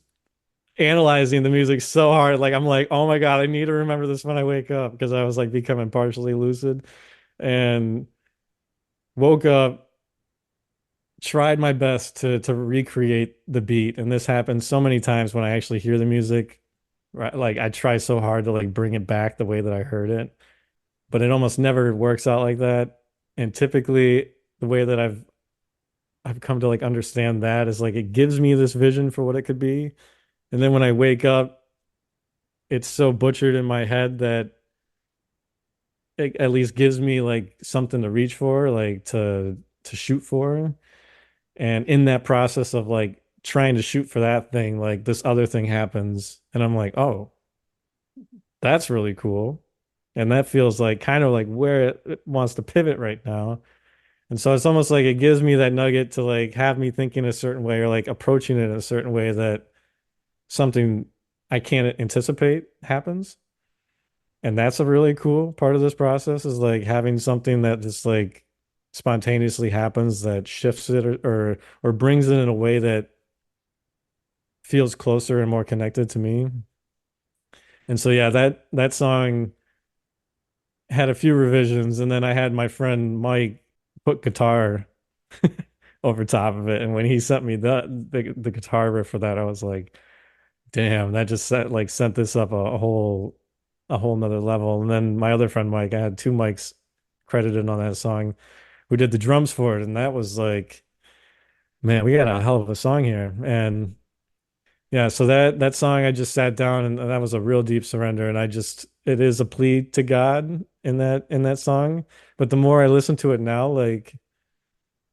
analyzing the music so hard. Like I'm like, oh my God, I need to remember this when I wake up because I was like becoming partially lucid and woke up, tried my best to recreate the beat. And this happens so many times when I actually hear the music. Right? Like I try so hard to like bring it back the way that I heard it, but it almost never works out like that. And typically the way that I've I've come to like understand that is like it gives me this vision for what it could be. And then when I wake up, it's so butchered in my head that it at least gives me like something to reach for, like to shoot for. And in that process of like trying to shoot for that thing, like this other thing happens, and I'm like, oh, that's really cool. And that feels like kind of like where it wants to pivot right now. And so it's almost like it gives me that nugget to like have me thinking a certain way or like approaching it in a certain way that something I can't anticipate happens. And that's a really cool part of this process is like having something that just like spontaneously happens that shifts it or brings it in a way that feels closer and more connected to me. And so yeah, that song had a few revisions, and then I had my friend Mike put guitar over top of it. And when he sent me the guitar riff for that, I was like, damn, that just sent this up a whole nother level. And then my other friend Mike, I had two mics credited on that song who did the drums for it, and that was like, man, we got a hell of a song here. And yeah, so that song I just sat down and that was a real deep surrender. And I just it is a plea to God in that song. But the more I listen to it now, like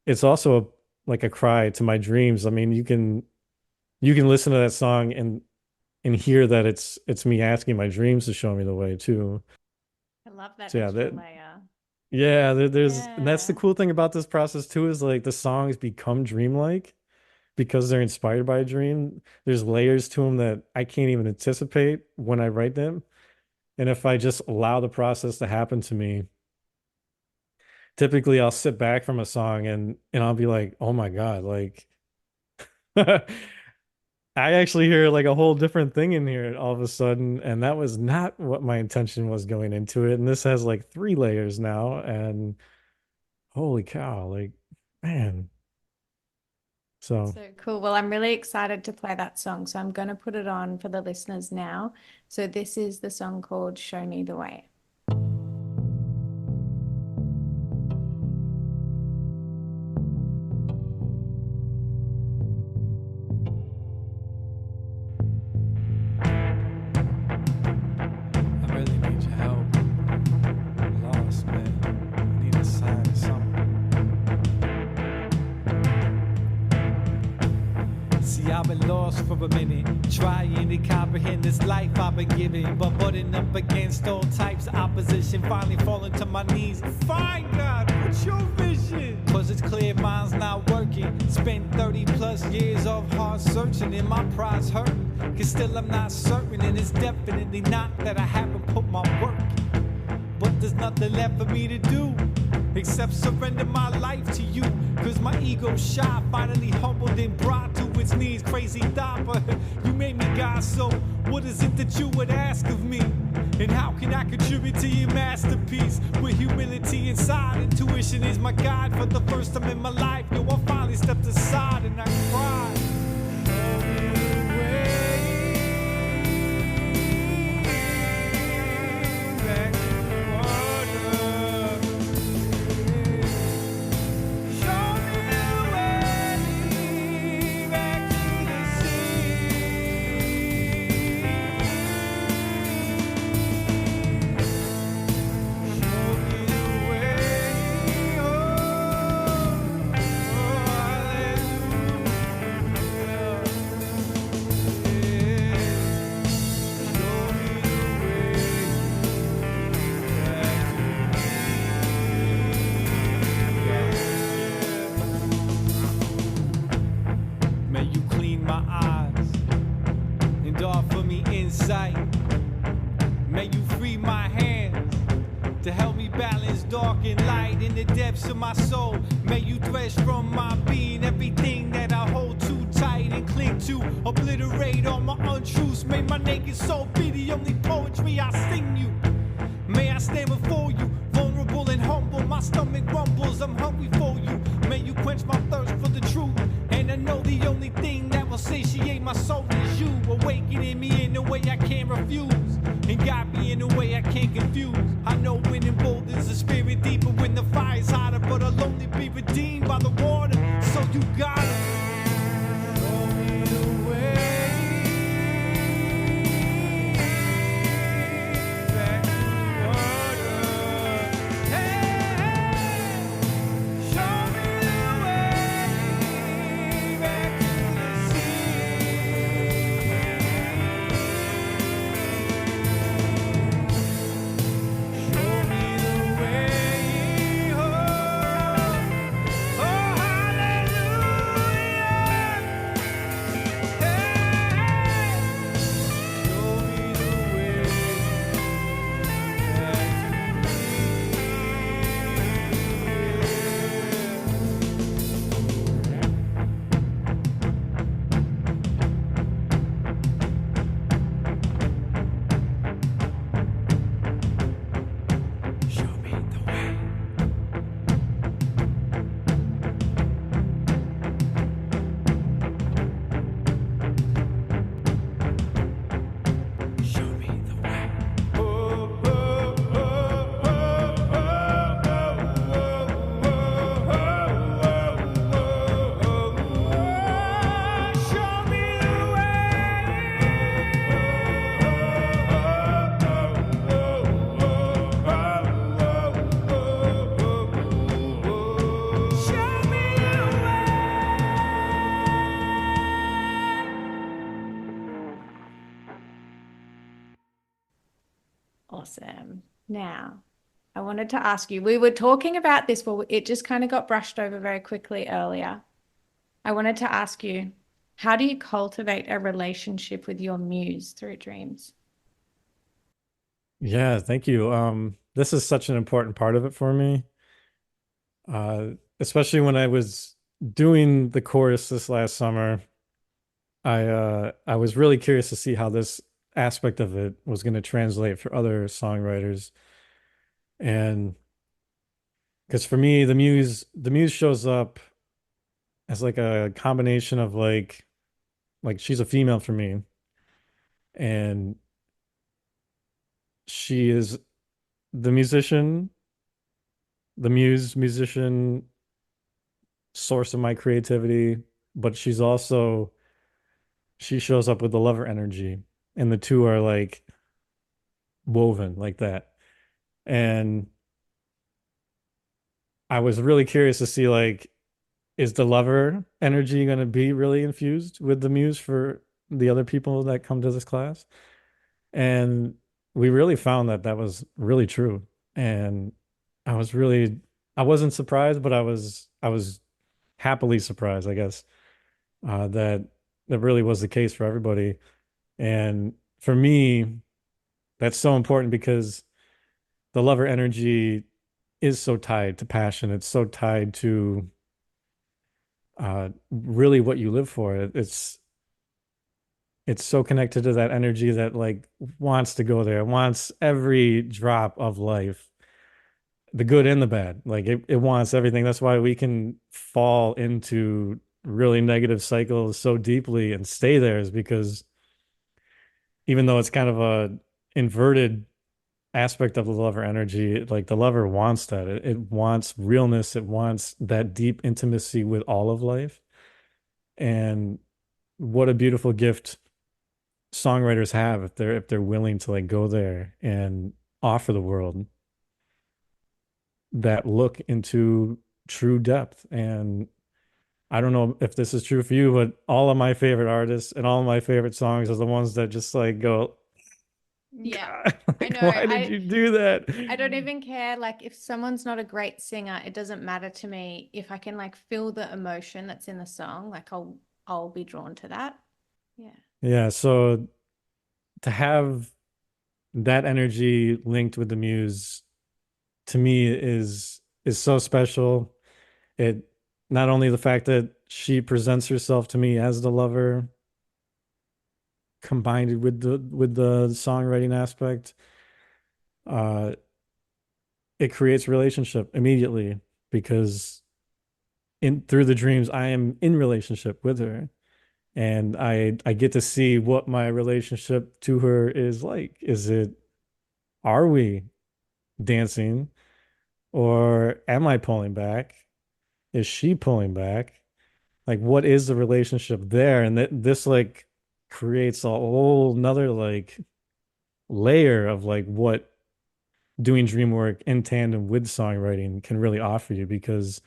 it's also like a cry to my dreams. I mean, you can listen to that song and hear that it's me asking my dreams to show me the way too. I love that So yeah, extra layer. yeah, there's and that's the Yeah. cool thing about this process too is like the songs become dreamlike because they're inspired by a dream. There's layers to them that I can't even anticipate when I write them. And if I just allow the process to happen to me, typically I'll sit back from a song and I'll be like, "Oh my God, like I actually hear like a whole different thing in here all of a sudden, and that was not what my intention was going into it. And this has like three layers now, and holy cow, like man. So So cool. Well, I'm really excited to play that song. So I'm going to put it on for the listeners now. So this is the song called Show Me the Way. I really need your help. I'm lost, man. I need a sign or something. See, I've been lost for a minute, trying to comprehend this life I've been given, but butting up against all types of opposition, finally falling to my knees. Fine, God, what's your vision? Cause it's clear mine's not working. Spent 30 plus years of hard searching, and my pride's hurting. Cause still I'm not certain, and it's definitely not that I haven't put my work in. But there's nothing left for me to do except surrender my life to you. Cause my ego's shy, finally humbled and brought to its knees. Crazy thought, but you made me God, so what is it that you would ask of me? And how can I contribute to your masterpiece? With humility inside, intuition is my guide. For the first time in my life, yo, I finally stepped aside and I cried. Show me the way back to the water. Show me the way back to the sea. Show me the way, oh, may you clean my eyes and offer me insight. May you free my hands to help me balance dark and light in the depths of my soul. May you thresh from my being everything that I hold too tight and cling to. Obliterate all my untruths. May my naked soul be the only poetry I sing you. May I stand before you, vulnerable and humble. My stomach rumbles, I'm hungry for you. May you quench my thirst for the truth. And I know the only thing that will satiate my soul is you. Awakening me in a way I can't refuse, and guide me in a way I can't confuse. I know when and bold is a spirit deeper, when the fire's hotter, but I'll only be redeemed by the water. So you gotta show me the way back to water. Hey, show me the way back to the sea. Show me the way home. Oh, hallelujah. Hey, show me the way back to me. Show me the way. Show me the way. Show me the way. Show me the Awesome. Now, I wanted to ask you, we were talking about this, but it just kind of got brushed over very quickly earlier. I wanted to ask you, how do you cultivate a relationship with your muse through dreams? Yeah, thank you. This is such an important part of it for me. Uh, Especially when I was doing the chorus this last summer. I was really curious to see how this aspect of it was going to translate for other songwriters. And because for me, the muse shows up as like a combination of like she's a female for me, and she is the musician, the musician source of my creativity, but she shows up with the lover energy, and the two are like woven like that. And I was really curious to see like, is the lover energy going to be really infused with the muse for the other people that come to this class? And we really found that that was really true. And I was really, I wasn't surprised, but I was happily surprised, I guess, that that really was the case for everybody. And for me, that's so important because the lover energy is so tied to passion. It's so tied to really what you live for. It's so connected to that energy that like wants to go there, wants every drop of life, the good and the bad. Like it wants everything. That's why we can fall into really negative cycles so deeply and stay there, is because even though it's kind of a inverted aspect of the lover energy, like the lover wants that. It wants realness. It wants that deep intimacy with all of life. And what a beautiful gift songwriters have if they're willing to like go there and offer the world that look into true depth. And I don't know if this is true for you, but all of my favorite artists and all of my favorite songs are the ones that just like go, Yeah, God, I like, know. why did you do that? I don't even care. Like, if someone's not a great singer, it doesn't matter to me. If I can like feel the emotion that's in the song, like I'll be drawn to that. Yeah. Yeah, so to have that energy linked with the muse to me is so special. It not only the fact that she presents herself to me as the lover combined with the songwriting aspect, uh, it creates relationship immediately because in through the dreams I am in relationship with her, and I get to see what my relationship to her is like. Is it, are we dancing, or am I pulling back? Is she pulling back? Like what is the relationship there? And this like creates a whole another like layer of like what doing dream work in tandem with songwriting can really offer you because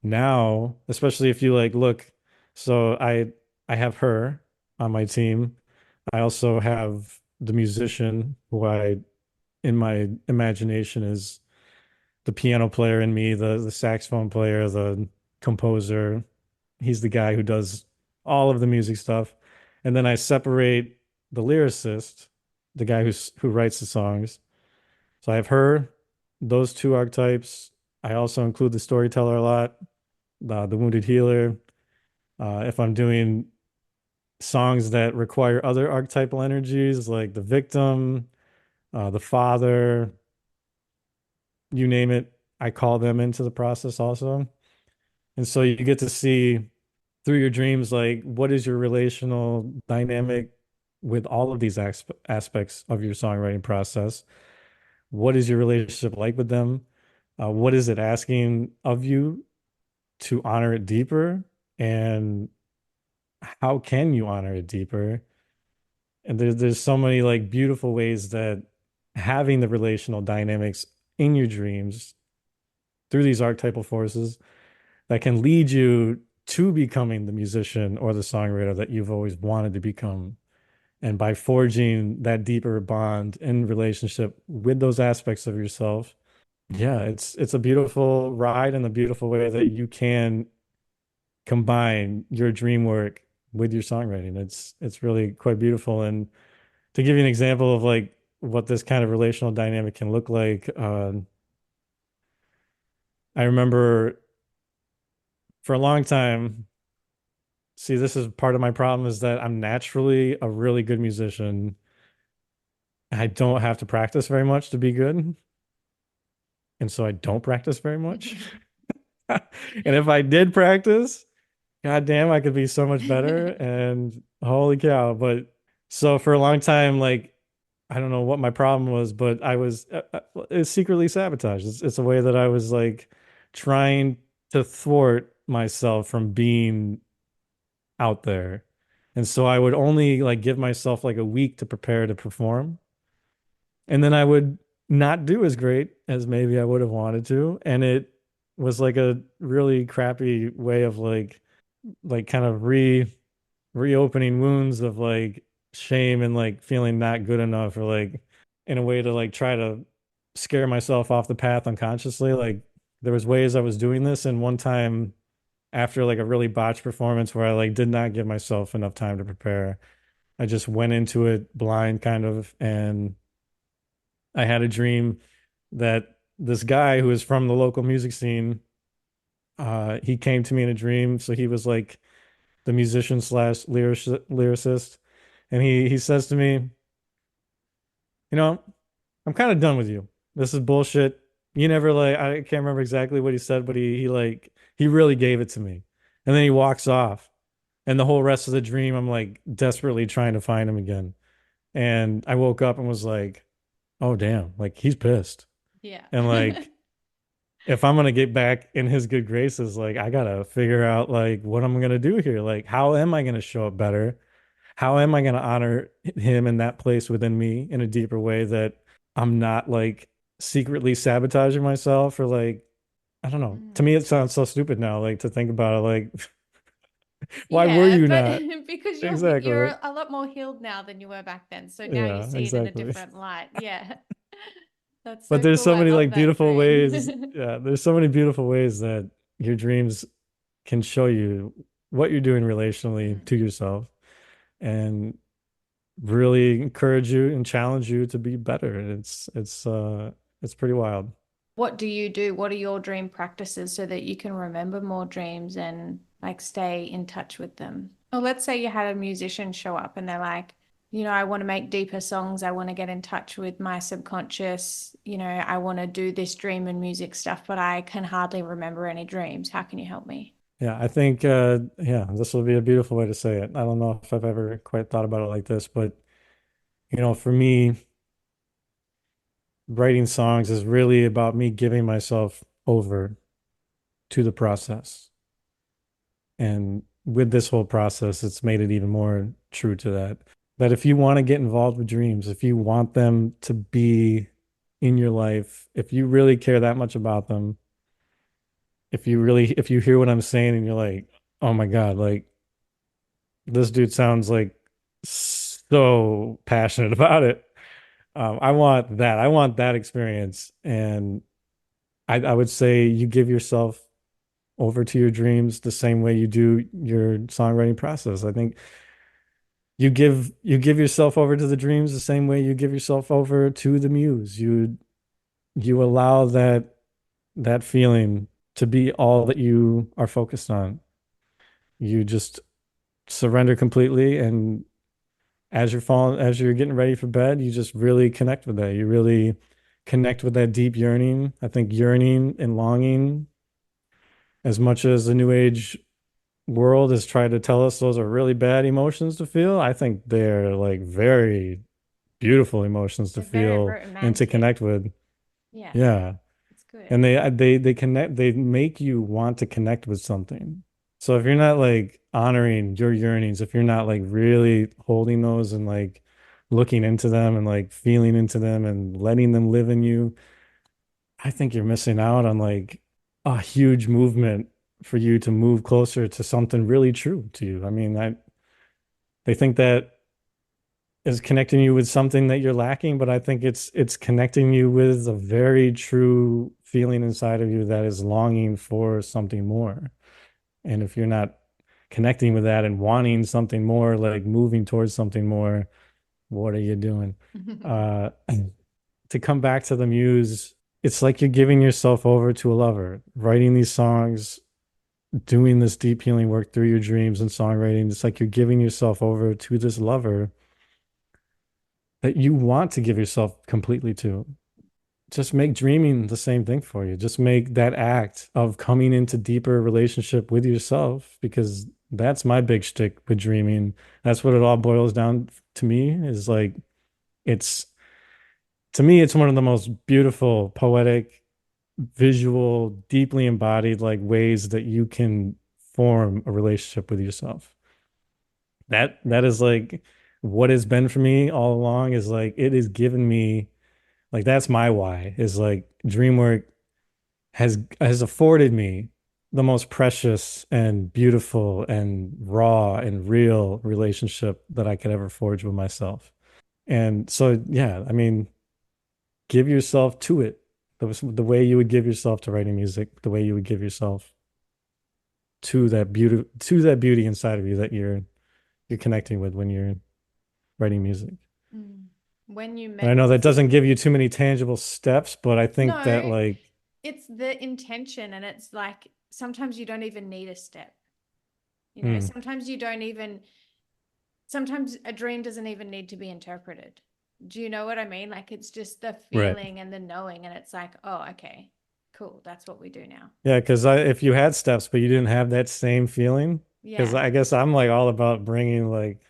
now, especially if you like look, so I have her on my team. I also have the musician who I in my imagination is the piano player in me, the saxophone player, the composer. He's the guy who does all of the music stuff. And then I separate the lyricist, the guy who writes the songs. So I have her, those two archetypes. I also include the storyteller a lot, the wounded healer. If I'm doing songs that require other archetypal energies, like the victim, the father, you name it, I call them into the process also. And so you get to see through your dreams, like what is your relational dynamic with all of these aspects of your songwriting process? What is your relationship like with them? What is it asking of you to honor it deeper? And how can you honor it deeper? And there's so many like beautiful ways that having the relational dynamics in your dreams through these archetypal forces that can lead you to becoming the musician or the songwriter that you've always wanted to become. And by forging that deeper bond in relationship with those aspects of yourself, yeah, it's a beautiful ride and a beautiful way that you can combine your dream work with your songwriting. It's really quite beautiful. And to give you an example of like what this kind of relational dynamic can look like, I remember for a long time, see, this is part of my problem is that I'm naturally a really good musician. I don't have to practice very much to be good. And so I don't practice very much. And if I did practice, god damn, I could be so much better. And holy cow. But so for a long time, like, I don't know what my problem was, but I was it's secretly sabotage. It's a way that I was like trying to thwart myself from being out there. And so I would only like give myself like a week to prepare to perform. And then I would not do as great as maybe I would have wanted to. And it was like a really crappy way of like kind of reopening wounds of like shame and like feeling not good enough or like in a way to like try to scare myself off the path unconsciously. Like there was ways I was doing this and one time after like a really botched performance where I like did not give myself enough time to prepare. I just went into it blind kind of and I had a dream that this guy who is from the local music scene he came to me in a dream. So he was like the musician slash lyricist. And he says to me, you know, I'm kind of done with you. This is bullshit. You never like I can't remember exactly what he said, but he like he really gave it to me. And then he walks off. And the whole rest of the dream, I'm like desperately trying to find him again. And I woke up and was like, oh damn, like he's pissed. Yeah. And like if I'm gonna get back in his good graces, like I gotta figure out like what I'm gonna do here. Like how am I gonna show up better? How am I gonna honor him in that place within me in a deeper way that I'm not like secretly sabotaging myself or like I don't know. To Mm. me it sounds so stupid now, like to think about it, like why were Yeah, you but not? because Exactly. you're a lot more healed now than you were back then. So now you Yeah, see it in a exactly. different light. Yeah. That's But so there's cool. so I many love like that beautiful dream. ways. Yeah, there's so many beautiful ways that your dreams can show you what you're doing relationally Mm. to yourself and really encourage you and challenge you to be better. It's pretty wild. What do you do? What are your dream practices so that you can remember more dreams and like stay in touch with them? Or let's say you had a musician show up and they're like, I want to make deeper songs. I want to get in touch with my subconscious. I want to do this dream and music stuff, but I can hardly remember any dreams. How can you help me? Yeah, I think yeah, this will be a beautiful way to say it. I don't know if I've ever quite thought about it like this, but for me, writing songs is really about me giving myself over to the process. And with this whole process, it's made it even more true to that. That if you want to get involved with dreams, if you want them to be in your life, if you really care that much about them, if you hear what I'm saying and you're like, oh my God, like this dude sounds like so passionate about it. I want that. I want that experience. And I would say you give yourself over to your dreams the same way you do your songwriting process. I think you give yourself over to the dreams the same way you give yourself over to the muse. You allow that feeling to be all that you are focused on. You just surrender completely, and as you're getting ready for bed, you just really connect with that. You really connect with that deep yearning. I think yearning and longing, as much as the new age world has tried to tell us those are really bad emotions to feel, I think they're like very beautiful emotions to They're very feel and to romantic. connect with. Yeah, Yeah. it's good. And they make you want to connect with something. So if you're not like honoring your yearnings, if you're not like really holding those and like looking into them and like feeling into them and letting them live in you, I think you're missing out on like a huge movement for you to move closer to something really true to you. I mean, they think that is connecting you with something that you're lacking, but I think it's connecting you with a very true feeling inside of you that is longing for something more. And if you're not connecting with that and wanting something more, like moving towards something more, what are you doing? Uh, to come back to the muse, it's like you're giving yourself over to a lover, writing these songs, doing this deep healing work through your dreams and songwriting. It's like you're giving yourself over to this lover that you want to give yourself completely to. Just make dreaming the same thing for you. Just make that act of coming into deeper relationship with yourself, because that's my big shtick with dreaming. That's what it all boils down to me is like it's to me it's one of the most beautiful, poetic, visual, deeply embodied like ways that you can form a relationship with yourself. That is like what has been for me all along is like it has given me like that's my why is like dream work has afforded me the most precious and beautiful and raw and real relationship that I could ever forge with myself. And so yeah, I mean, give yourself to it. The way you would give yourself to writing music, the way you would give yourself to that beauty inside of you that you're connecting with when you're writing music. Mm. When you And I know that mentioned, doesn't give you too many tangible steps, but I think that no, like, it's the intention, and it's like sometimes you don't even need a step. hmm, Sometimes you don't even, sometimes a dream doesn't even need to be interpreted. Do you know what I mean? Like it's just the right. feeling and the knowing, and it's like, oh, okay, cool. That's what we do now. Yeah, because if you had steps, but you didn't have that same feeling, because Yeah. I guess I'm like all about bringing like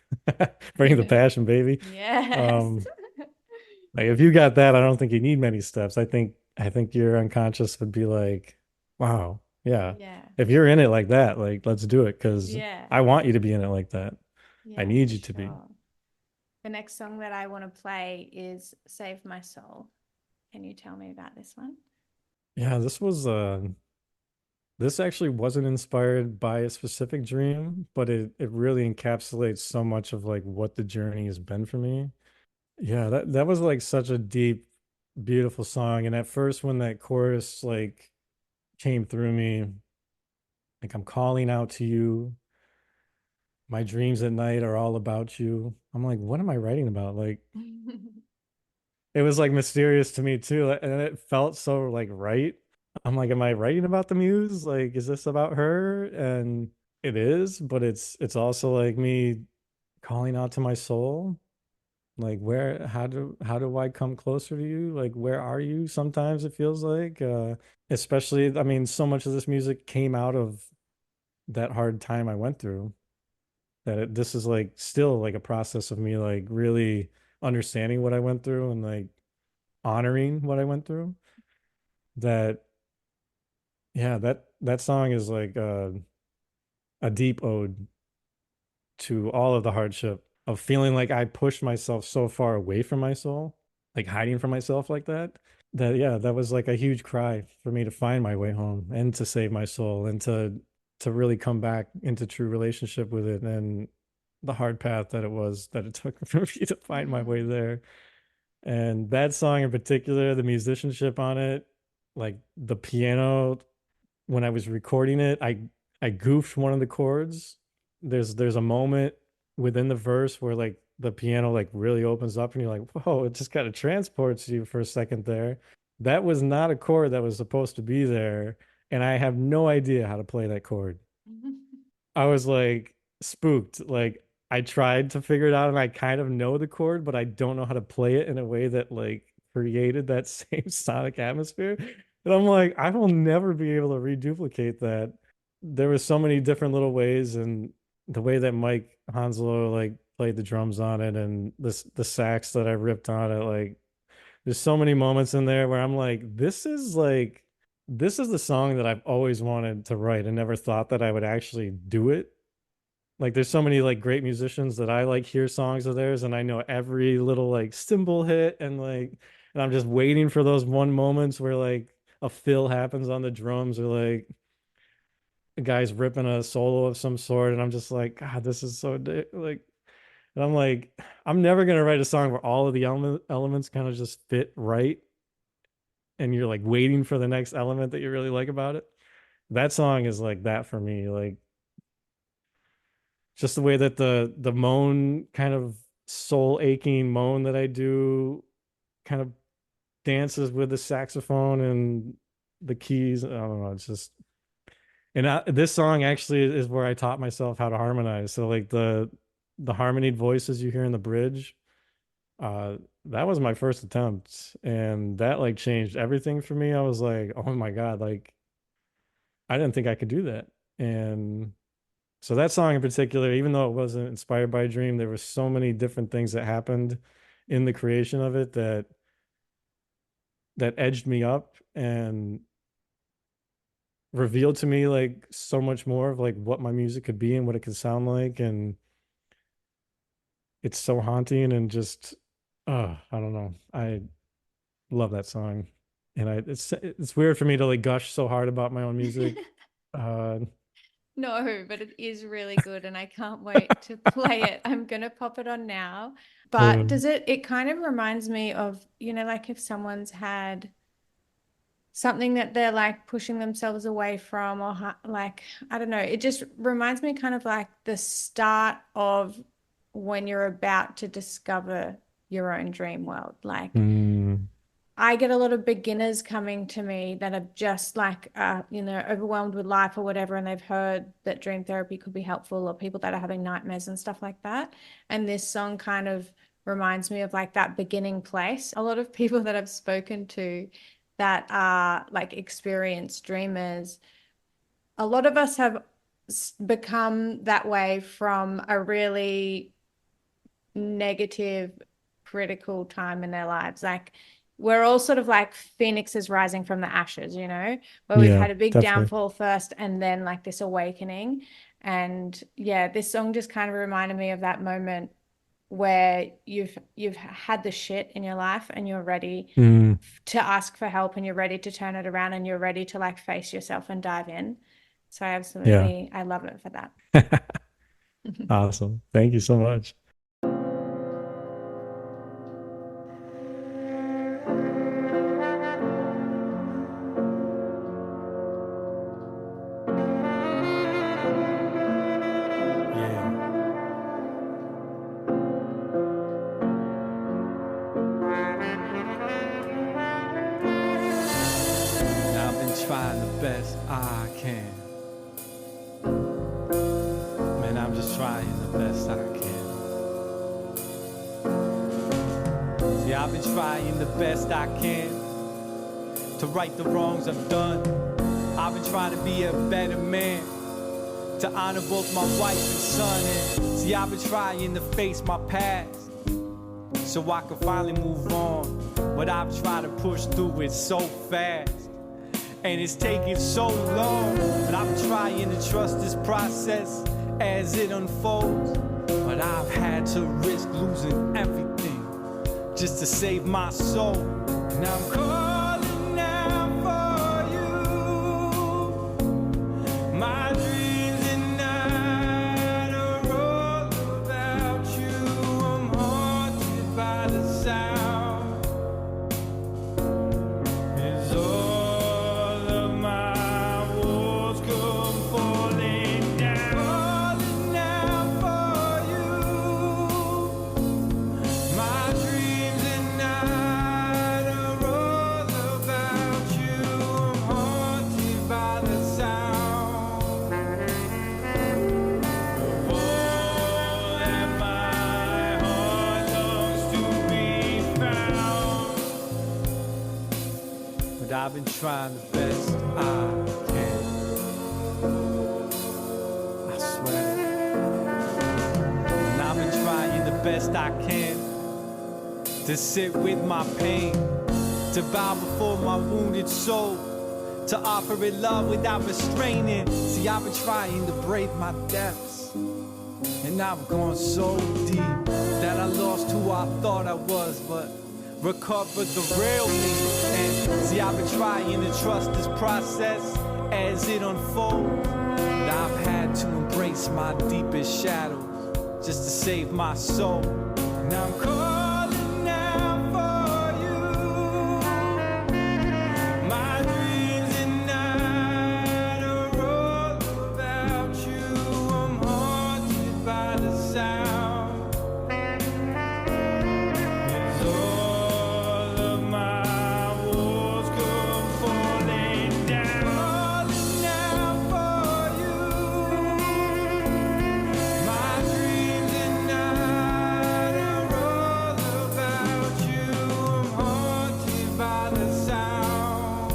bringing the passion, baby. Yes. Um, like if you got that, I don't think you need many steps. I think your unconscious would be like, wow, yeah. Yeah. If you're in it like that, like let's do it because Yeah. I want you to be in it like that. I Yeah, need for you to be. sure. The next song that I want to play is Save My Soul. Can you tell me about this one? Yeah, this actually wasn't inspired by a specific dream, but it really encapsulates so much of like what the journey has been for me. Yeah, that was like such a deep, beautiful song. And at first when that chorus like came through me, like I'm calling out to you, my dreams at night are all about you. I'm like, what am I writing about? Like it was like mysterious to me too, and it felt so like right. I'm like, am I writing about the muse? Like, is this about her? And it is, but it's also like me calling out to my soul. Like how do I come closer to you? Like where are you? Sometimes it feels like especially I mean so much of this music came out of that hard time I went through. This is like still like a process of me like really understanding what I went through and like honoring what I went through. That yeah, that song is like a deep ode to all of the hardship of feeling like I pushed myself so far away from my soul, like hiding from myself like that. That yeah, that was like a huge cry for me to find my way home and to save my soul and to really come back into true relationship with it, and the hard path that it took for me to find my way there. And that song in particular, the musicianship on it, like the piano, when I was recording it, I goofed one of the chords. There's a moment within the verse where like the piano like really opens up and you're like, whoa, it just kind of transports you for a second there. That was not a chord that was supposed to be there, and I have no idea how to play that chord. I was like spooked. Like I tried to figure it out and I kind of know the chord, but I don't know how to play it in a way that like created that same sonic atmosphere. And I'm like, I will never be able to reduplicate that. There were so many different little ways, and the way that Mike Hanslow like played the drums on it and the sax that I ripped on it, like there's so many moments in there where I'm like this is the song that I've always wanted to write and never thought that I would actually do it. Like there's so many like great musicians that I like hear songs of theirs and I know every little like cymbal hit, and I'm just waiting for those one moments where like a fill happens on the drums, or like a guy's ripping a solo of some sort, and I'm just like, God, this is so like, and I'm like, I'm never gonna write a song where all of the elements kind of just fit right, and you're like waiting for the next element that you really like about it. That song is like that for me. Like just the way that the moan, kind of soul aching moan that I do, kind of dances with the saxophone and the keys. I don't know. It's just, and this song actually is where I taught myself how to harmonize. So like the harmonied voices you hear in the bridge, uh, that was my first attempt, and that like changed everything for me. I was like, oh my God, like I didn't think I could do that. And so that song in particular, even though it wasn't inspired by a dream, there were so many different things that happened in the creation of it that edged me up and revealed to me like so much more of like what my music could be and what it could sound like. And it's so haunting and just I don't know. I love that song. And it's weird for me to like gush so hard about my own music. Uh No, but it is really good and I can't wait to play it. I'm gonna pop it on now. But uh, it kind of reminds me of, like if someone's had something that they're like pushing themselves away from, or like, I don't know, it just reminds me kind of like the start of when you're about to discover your own dream world. Like, mm, I get a lot of beginners coming to me that are just like, overwhelmed with life or whatever, and they've heard that dream therapy could be helpful, or people that are having nightmares and stuff like that. And this song kind of reminds me of like that beginning place. A lot of people that I've spoken to that are like experienced dreamers, a lot of us have become that way from a really negative, critical time in their lives. Like we're all sort of like phoenixes rising from the ashes, where we've yeah, had a big definitely. downfall first and then like this awakening. And yeah, this song just kind of reminded me of that moment where you've had the shit in your life and you're ready Mm, to ask for help and you're ready to turn it around and you're ready to like face yourself and dive in. So yeah. I love it for that. Awesome. Thank you so much. Yeah. And I've been trying the best I can. Man, I'm just trying the best I can. See, I've been trying the best I can to right the wrongs I've done. I've been trying to be a better man, to honor both my wife and son. And see, I've been trying to face my past so I can finally move on. But I've tried to push through it so fast. and it's taking so long. But I'm trying to trust this process as it unfolds. But I've had to risk losing everything just to save my soul. Now I'm calling out for you. My dreams at night are all about you. I'm haunted by the sound. As all of my walls come falling down. Calling out for you. My dreams at night are all about you. I'm haunted by the sound of all that my heart longs to be found. But I've been trying the best I can. I swear. And I've been trying the best I can to sit with my pain, to bow before my wounded soul, to offer it love without restraining. See, I've been trying to brave my depths, and I've gone so deep that I lost who I thought I was, but recovered the real me. And see, I've been trying to trust this process as it unfolds. But I've had to embrace my deepest shadows just to save my soul. Now I'm calling out for you. My dreams at night are all about you. I'm haunted by the sound. As all of my walls come falling down. Calling out for you. My dreams at night are all about you. I'm haunted by the sound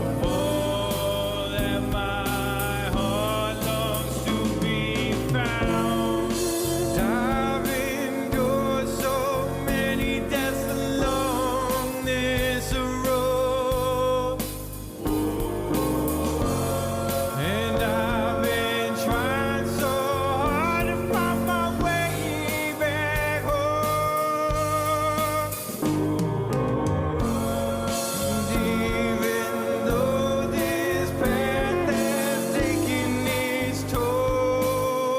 of all that my heart longs to be found. I've endured so many deaths along this road, and I've been trying so hard to find my way back home. And even though this path has taken its toll,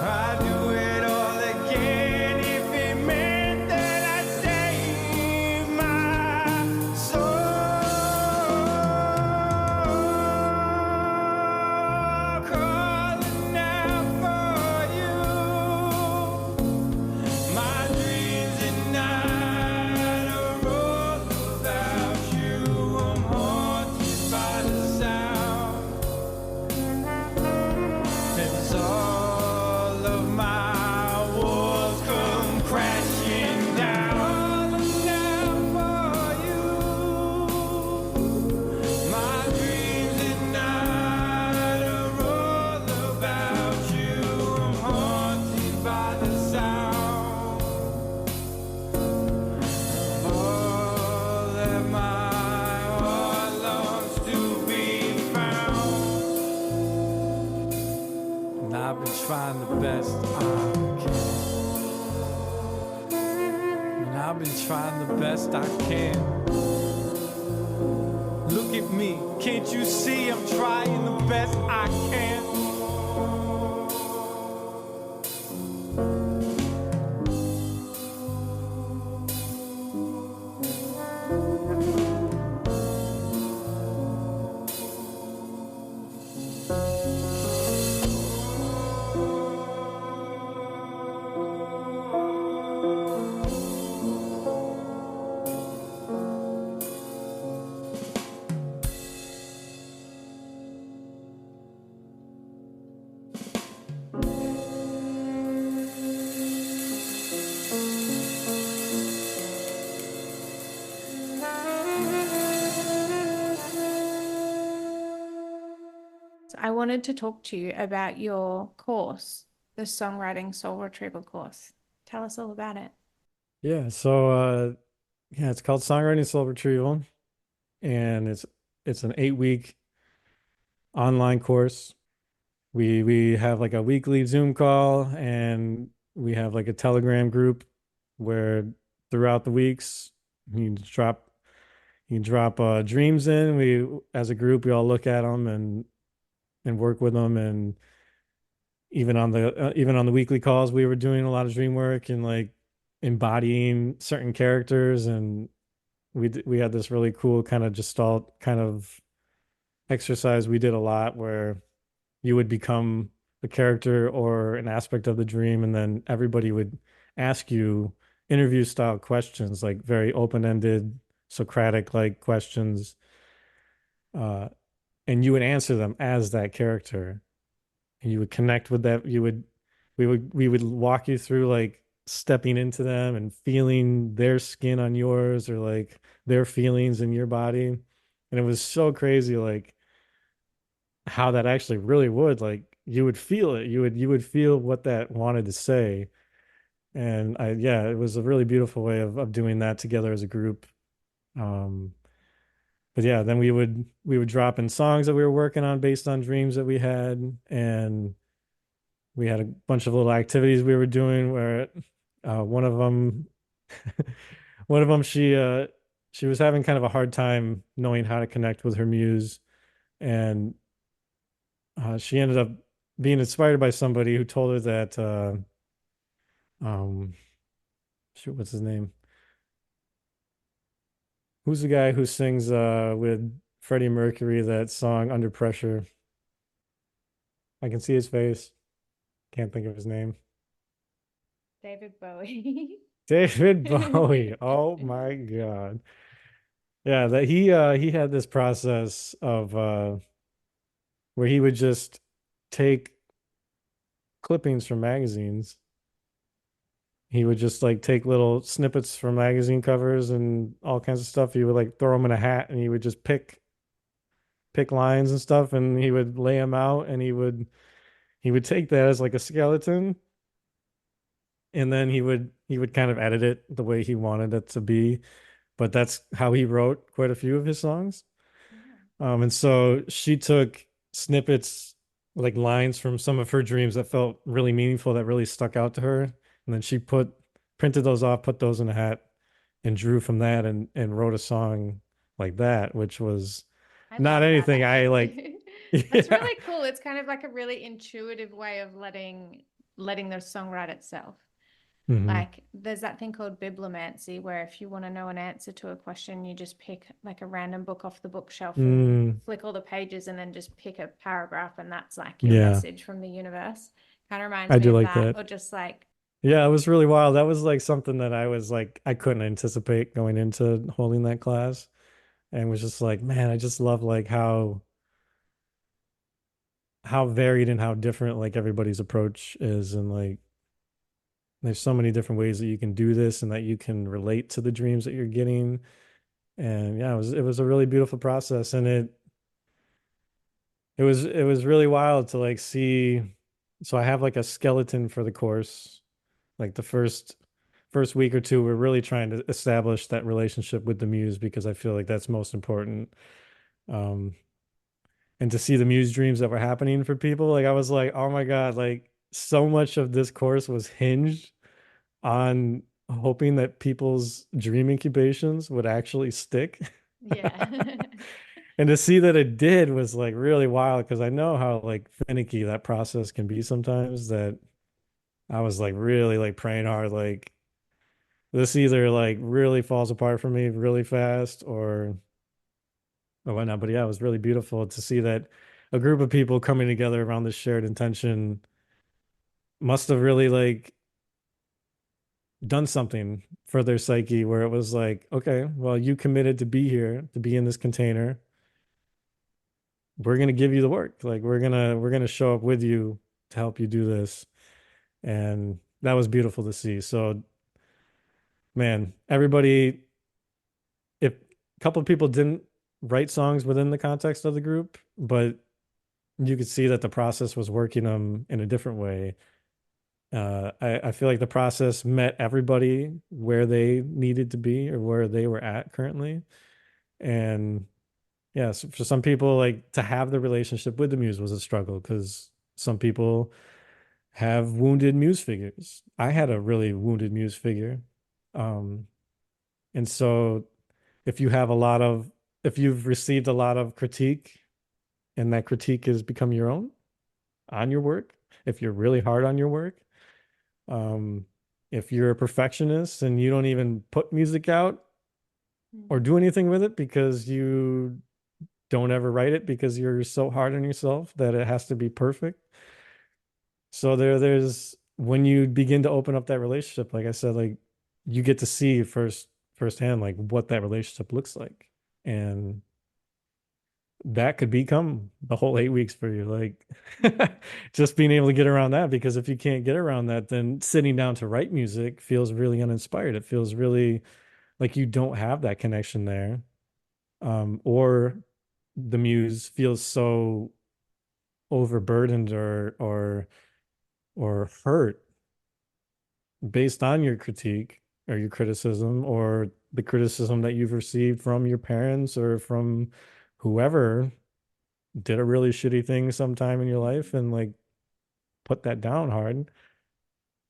I'd do it all again if it meant that I'd save my soul. Calling out for you. My dreams at night are all about you. I'm haunted by the sound. As all of my walls come crashing down. Calling out for you. My dreams at night are all about you. I'm haunted by the sound of all that my heart longs to be found. And I've been trying the best I can. And I've been trying the best I can. Look at me, can't you see I'm trying the best I can? So I wanted to talk to you about your course, the Songwriting Soul Retrieval course. Tell us all about it. Yeah, so yeah, it's called Songwriting Soul Retrieval, and it's an 8 week online course. We have like a weekly Zoom call, and we have like a Telegram group where throughout the weeks you drop you drop dreams in. We as a group we all look at them and work with them, and even on the weekly calls we were doing a lot of dream work and like embodying certain characters, and we had this really cool kind of gestalt kind of exercise we did a lot where you would become a character or an aspect of the dream, and then everybody would ask you interview style questions, like very open-ended, Socratic like questions, uh, and you would answer them as that character, and you would connect with that. We would walk you through like stepping into them and feeling their skin on yours or like their feelings in your body. And it was so crazy, like how that actually really would like you would feel it. You would feel what that wanted to say. And yeah, it was a really beautiful way of doing that together as a group. Um, but yeah, then we would drop in songs that we were working on based on dreams that we had, and we had a bunch of little activities we were doing where one of them one of them she was having kind of a hard time knowing how to connect with her muse, and she ended up being inspired by somebody who told her that um shoot, what's his name? Who's the guy who sings with Freddie Mercury that song Under Pressure? I can see his face. Can't think of his name. David Bowie. David Bowie. Oh my God. Yeah, that he had this process of where he would just take clippings from magazines. He would just like take little snippets from magazine covers and all kinds of stuff. He would like throw them in a hat, and he would just pick lines and stuff, and he would lay them out, and he would take that as like a skeleton, and then he would kind of edit it the way he wanted it to be. But that's how he wrote quite a few of his songs. And so she took snippets, like lines from some of her dreams that felt really meaningful, that really stuck out to her. And then she printed those off, put those in a hat, and drew from that and wrote a song like that, which was I not love that anything I like. actually. That's Yeah. really cool. It's kind of like a really intuitive way of letting the song write itself. Hmm. Like there's that thing called bibliomancy where if you want to know an answer to a question, you just pick like a random book off the bookshelf and Mm, flick all the pages and then just pick a paragraph and that's like your yeah, message from the universe. Kind of reminds I me do of like that. that. Or just like, Yeah, it was really wild. That was like something that I was like, I couldn't anticipate going into holding that class, and was just like, man, I just love like how varied and how different like everybody's approach is, and like there's so many different ways that you can do this and that you can relate to the dreams that you're getting. And yeah, it was a really beautiful process, and it was really wild to like see. So I have like a skeleton for the course. Like the first week or two, we're really trying to establish that relationship with the muse, because I feel like that's most important. Um, and to see the muse dreams that were happening for people, like I was like, oh my God, like so much of this course was hinged on hoping that people's dream incubations would actually stick. yeah. And to see that it did was like really wild, because I know how like finicky that process can be sometimes, that I was like really like praying hard, like this either like really falls apart for me really fast or whatnot. But yeah, it was really beautiful to see that a group of people coming together around this shared intention must have really like done something for their psyche, where it was like, okay, well, you committed to be here, to be in this container. We're gonna give you the work. Like we're gonna show up with you to help you do this. And that was beautiful to see. So man, everybody, if a couple of people didn't write songs within the context of the group, but you could see that the process was working them in a different way. I feel like the process met everybody where they needed to be or where they were at currently. And yeah, so for some people, like to have the relationship with the muse was a struggle because some people have wounded muse figures. I had a really wounded muse figure. Um, and so if you have a lot of, if you've received a lot of critique and that critique has become your own on your work, if you're really hard on your work, um, if you're a perfectionist and you don't even put music out or do anything with it because you don't ever write it because you're so hard on yourself that it has to be perfect. So there's when you begin to open up that relationship, like I said, like you get to see firsthand like what that relationship looks like. And that could become the whole 8 weeks for you. Like just being able to get around that, because if you can't get around that, then sitting down to write music feels really uninspired. It feels really like you don't have that connection there. Or the muse feels so overburdened or hurt based on your critique or your criticism or the criticism that you've received from your parents or from whoever did a really shitty thing sometime in your life and like put that down hard.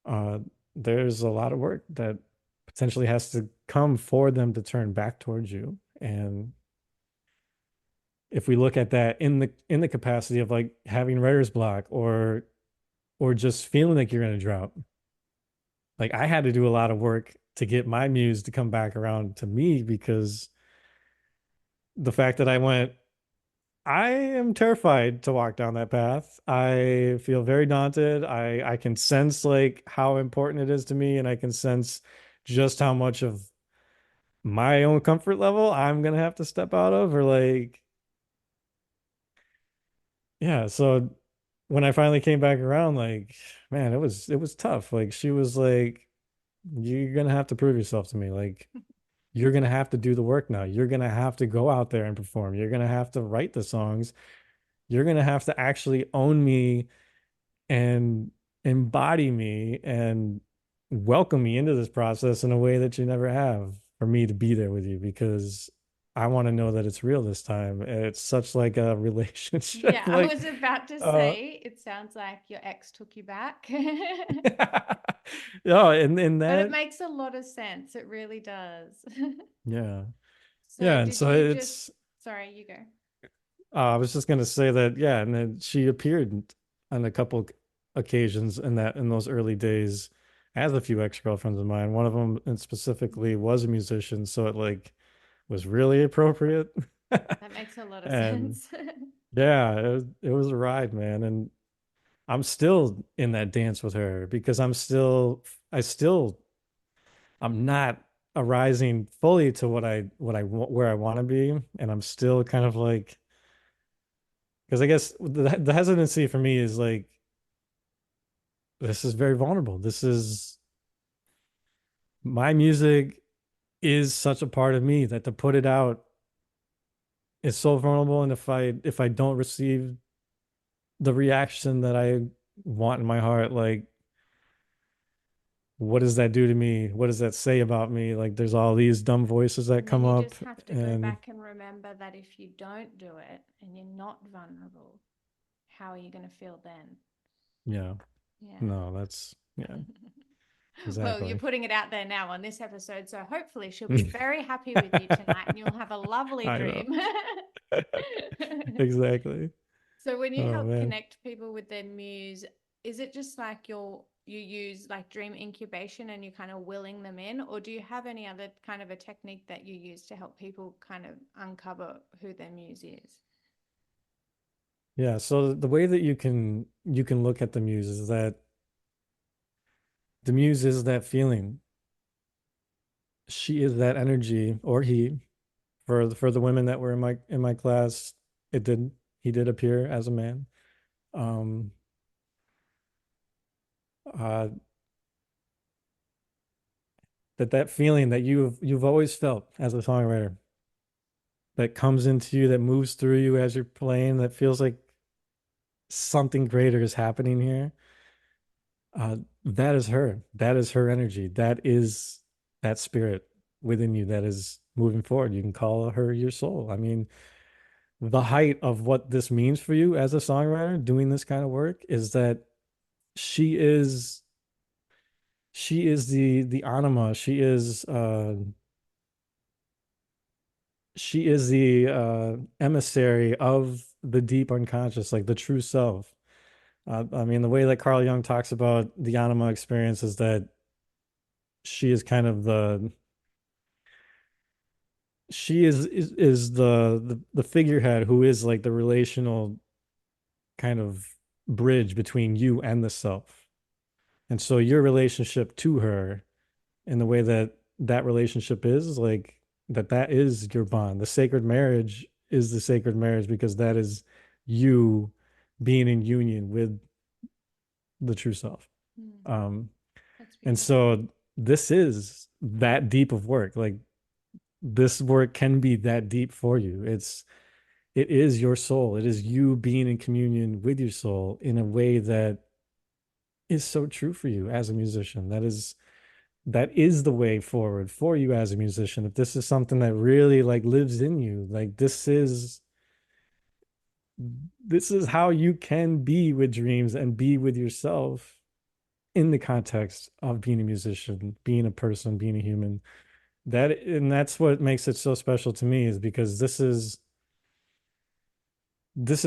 uh there's a lot of work that potentially has to come for them to turn back towards you. And if we look at that in the capacity of like having writer's block or just feeling like you're in a drought, like I had to do a lot of work to get my muse to come back around to me, because the fact that I am terrified to walk down that path. I feel very daunted. I can sense like how important it is to me, and I can sense just how much of my own comfort level I'm gonna have to step out of, or like, yeah. So when I finally came back around, like, man, it was tough. Like she was like, you're gonna have to prove yourself to me. Like you're gonna have to do the work now. You're gonna have to go out there and perform. You're gonna have to write the songs. You're gonna have to actually own me and embody me and welcome me into this process in a way that you never have, for me to be there with you, because I want to know that it's real this time. It's such like a relationship. Yeah, I Like was about to uh say it sounds like your ex took you back. yeah, and But it that, makes a lot of sense. It really does. yeah. So Yeah, and did so you just, it's sorry, you go. I was just gonna say that, yeah, and then she appeared on a couple occasions in those early days as a few ex-girlfriends of mine. One of them and specifically was a musician, so it like was really appropriate. That makes a lot of And sense. yeah, it was a ride, man. And I'm still in that dance with her because I'm not arising fully to where I want to be, and I'm still kind of like, because I guess the hesitancy for me is like, this is very vulnerable. This is my music is such a part of me that to put it out is so vulnerable. And if I don't receive the reaction that I want in my heart, like what does that do to me? What does that say about me? Like there's all these dumb voices that And then come you up, just have to go and back and remember that if you don't do it and you're not vulnerable, how are you going to feel then? yeah, Yeah. no, that's yeah, Well, you're exactly. putting it out there now on this episode, so hopefully she'll be very happy with you tonight and you'll have a lovely I know. dream. Exactly. So when you Oh help man. connect people with their muse, is it just like you use like dream incubation and you're kind of willing them in, or do you have any other kind of a technique that you use to help people kind of uncover who their muse is? Yeah, so the way that you can look at the muse is that the muse is that feeling. She is that energy, or he. For the women that were in my class, it did he did appear as a man. Um, uh, that feeling that you've always felt as a songwriter, that comes into you, that moves through you as you're playing, that feels like something greater is happening here. that is her. That is her energy. That is that spirit within you that is moving forward. You can call her your soul. I mean, the height of what this means for you as a songwriter doing this kind of work is that she is she is the anima. She is the emissary of the deep unconscious, like the true self. I mean, the way that Carl Jung talks about the anima experience is that she is kind of the she is the figurehead who is like the relational kind of bridge between you and the self. And so your relationship to her and the way that that relationship is like that is your bond. The sacred marriage is the sacred marriage because that is you being in union with the true self. Mm, Um, that's and beautiful. so this is that deep of work. Like this work can be that deep for you. It is your soul. It is you being in communion with your soul in a way that is so true for you as a musician. That is the way forward for you as a musician. If this is something that really like lives in you, like this is how you can be with dreams and be with yourself in the context of being a musician, being a person, being a human. That's what makes it so special to me is because this is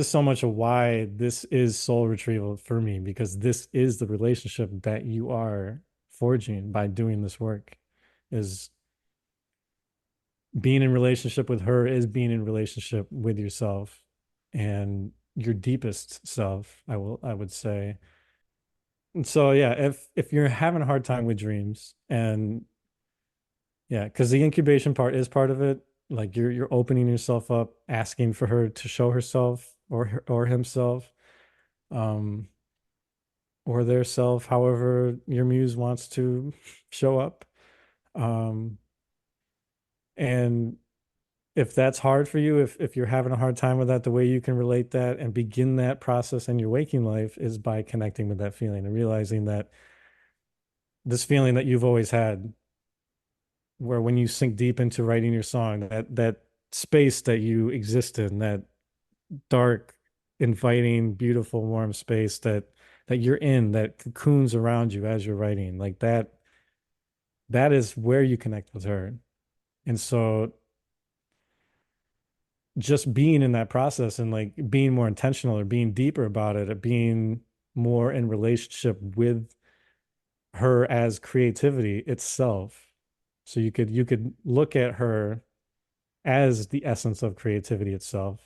so much of why this is soul retrieval for me because this is the relationship that you are forging by doing this work is being in relationship with her is being in relationship with yourself and your deepest self I would say. And so yeah, if you're having a hard time with dreams and yeah, because the incubation part is part of it. Like you're opening yourself up, asking for her to show herself or himself, um, or their self, however your muse wants to show up. Um, and if that's hard for you, if you're having a hard time with that, the way you can relate that and begin that process in your waking life is by connecting with that feeling and realizing that this feeling that you've always had where when you sink deep into writing your song, that space that you exist in, that dark, inviting, beautiful, warm space that you're in, that cocoons around you as you're writing, like that is where you connect with her. And so just being in that process and like being more intentional or being deeper about it, or being more in relationship with her as creativity itself. So you could look at her as the essence of creativity itself.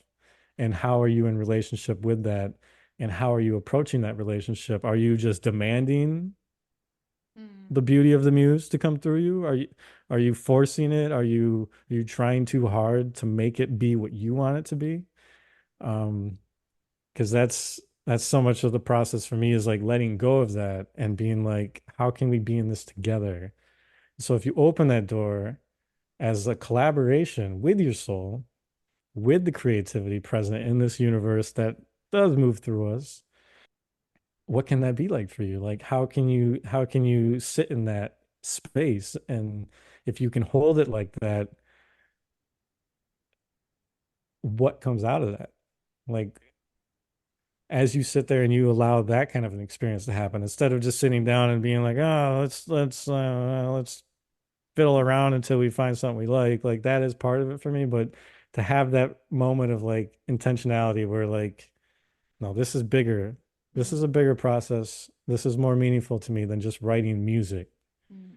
And how are you in relationship with that? And how are you approaching that relationship? Are you just demanding Mm, the beauty of the muse to come through you? Are you forcing it? Are you trying too hard to make it be what you want it to be? Um, because that's so much of the process for me is like letting go of that and being like, how can we be in this together? So if you open that door as a collaboration with your soul, with the creativity present in this universe that does move through us, what can that be like for you? Like how can you sit in that space? And if you can hold it like that, what comes out of that? Like as you sit there and you allow that kind of an experience to happen, instead of just sitting down and being like, oh, let's fiddle around until we find something we like that is part of it for me. But to have that moment of like intentionality where like, no, this is bigger. This is a mm, bigger process. This is more meaningful to me than just writing music. mm,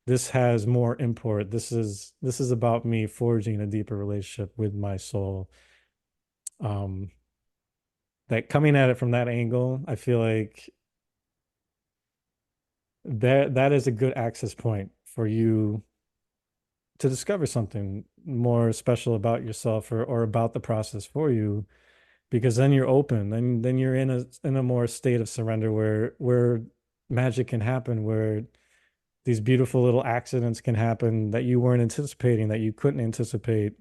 This has more import. This is about me forging a deeper relationship with my soul. Um, that coming at it from that angle, I feel like that is a good access point for you to discover something more special about yourself or about the process for you, because then you're open, then you're in a more state of surrender where magic can happen, where these beautiful little accidents can happen that you weren't anticipating, that you couldn't anticipate.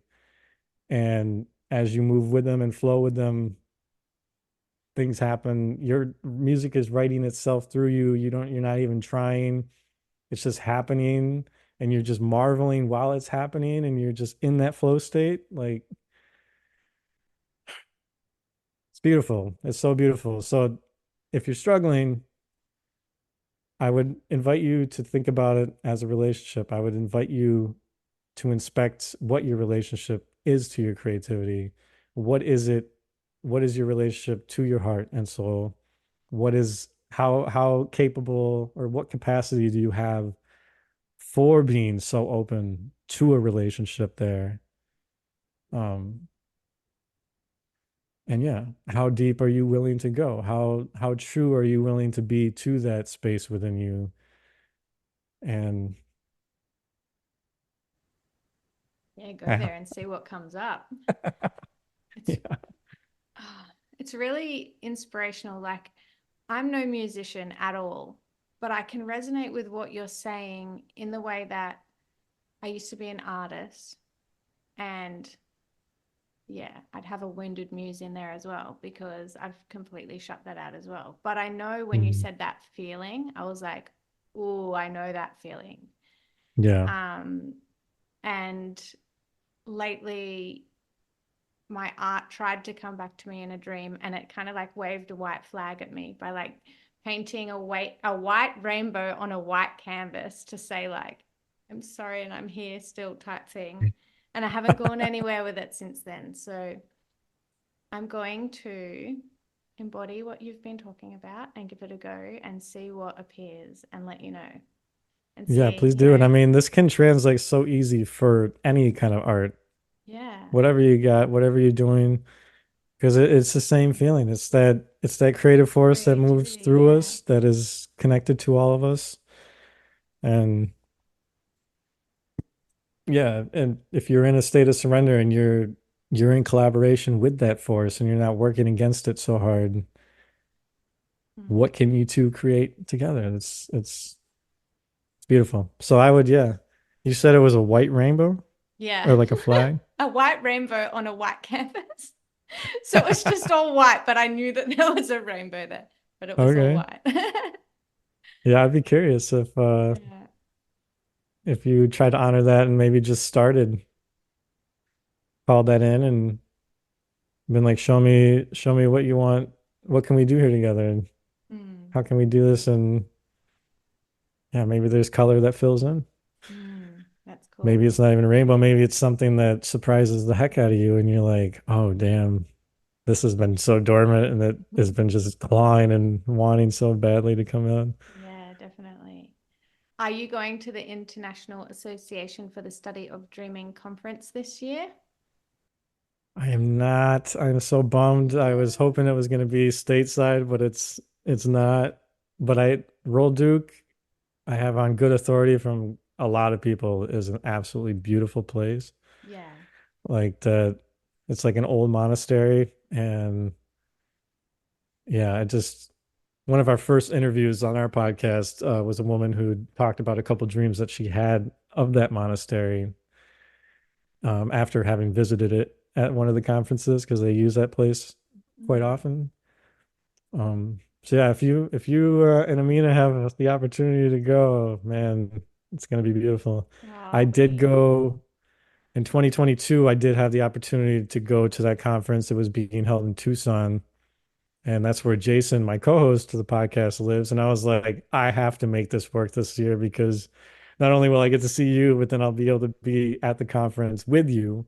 And as you move with them and flow with them, things happen. Your music is writing itself through you. You're not even trying. It's just happening and you're just marveling while it's happening and you're just in that flow state. Like it's beautiful. It's so beautiful. So if you're struggling, I would invite you to think about it as a relationship. I would invite you to inspect what your relationship is to your creativity. What is it? What is your relationship to your heart and soul? What is how capable or what capacity do you have for being so open to a relationship there? Um, and yeah, how deep are you willing to go? How true are you willing to be to that space within you? And Yeah, go I, there and see what comes up. It's yeah. it's really inspirational. Like, I'm no musician at all, but I can resonate with what you're saying in the way that I used to be an artist, and yeah, I'd have a wounded muse in there as well because I've completely shut that out as well. But I know when you Mm, said that feeling, I was like, oh, I know that feeling. yeah. Um, and lately my art tried to come back to me in a dream, and it kind of like waved a white flag at me by like painting a white rainbow on a white canvas to say like, I'm sorry and I'm here still type thing. And I haven't gone anywhere with it since then. So I'm going to embody what you've been talking about and give it a go and see what appears and let you know and Yeah, see, please do. And I mean, this can translate so easy for any kind of art, yeah, whatever you got, whatever you're doing, because it's the same feeling. It's that creative force that moves creativity, through yeah. us, that is connected to all of us. And yeah, and if you're in a state of surrender and you're in collaboration with that force and you're not working against it so hard, Mm. what can you two create together? It's beautiful. So I would, yeah. You said it was a white rainbow Yeah. or like a flag? A white rainbow on a white canvas. So it was just all white, but I knew that there was a rainbow there, but it was all Okay. white. Yeah, I'd be curious Yeah. if you tried to honor that and maybe just started, called that in and been like, show me what you want. What can we do here together? And Mm. how can we do this? And yeah, maybe there's color that fills in. Mm. That's Maybe cool. it's not even a rainbow. Maybe it's something that surprises the heck out of you. And you're like, oh, damn, this has been so dormant and it has been just clawing and wanting so badly to come out. Yeah, definitely. Are you going to the International Association for the Study of Dreaming conference this year? I am not. I'm so bummed. I was Mm. hoping it was going to be stateside, but it's not. But Roll Duke, I have on good authority from a lot of people is an absolutely beautiful place. Yeah. Like the it's like an old monastery and yeah, I just one of our first interviews on our podcast was a woman who talked about a couple dreams that she had of that monastery after having visited it at one of the conferences because they use that place quite Mm. often. So yeah, if you and Amina have the opportunity to go, man, it's gonna be beautiful. Oh, I I'll did be. go in 2022. I did have the opportunity to go to that conference. It was being held in Tucson, and that's where Jason, my co-host to the podcast, lives. And I was like, I have to make this work this year because not only will I get to see you, but then I'll be able to be at the conference with you.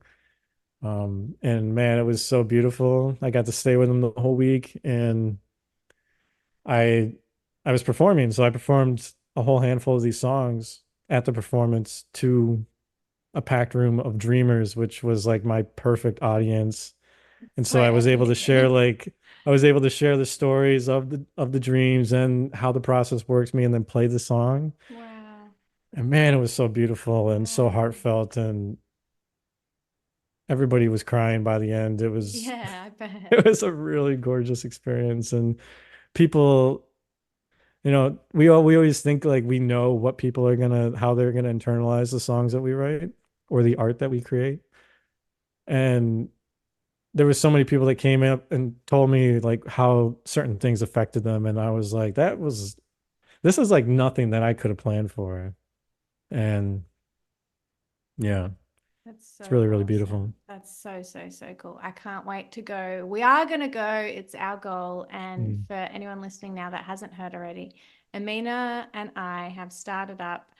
And man, it was so beautiful. I got to stay with him the whole week, and I I was performing, so I performed a whole handful of these songs at the performance to a packed room of dreamers, which was like my perfect audience. And so I was able to share Sweet. I was able to share the stories of the dreams and how the process works me and then play the song. Wow. And man, it was so beautiful and so Wow. heartfelt and everybody was crying by the end. Yeah, I bet. It was a really gorgeous experience and people we always think like we know what people are gonna how they're gonna internalize the songs that we write or the art that we create. And there was so many people that came up and told me like how certain things affected them, and I was like, this is like nothing that I could have planned for. And yeah, That's it's so really, really beautiful. awesome. That's so, so, so cool. I can't wait to go. We are going to go. It's our goal. And Mm. for anyone listening now that hasn't heard already, Amina and I have started up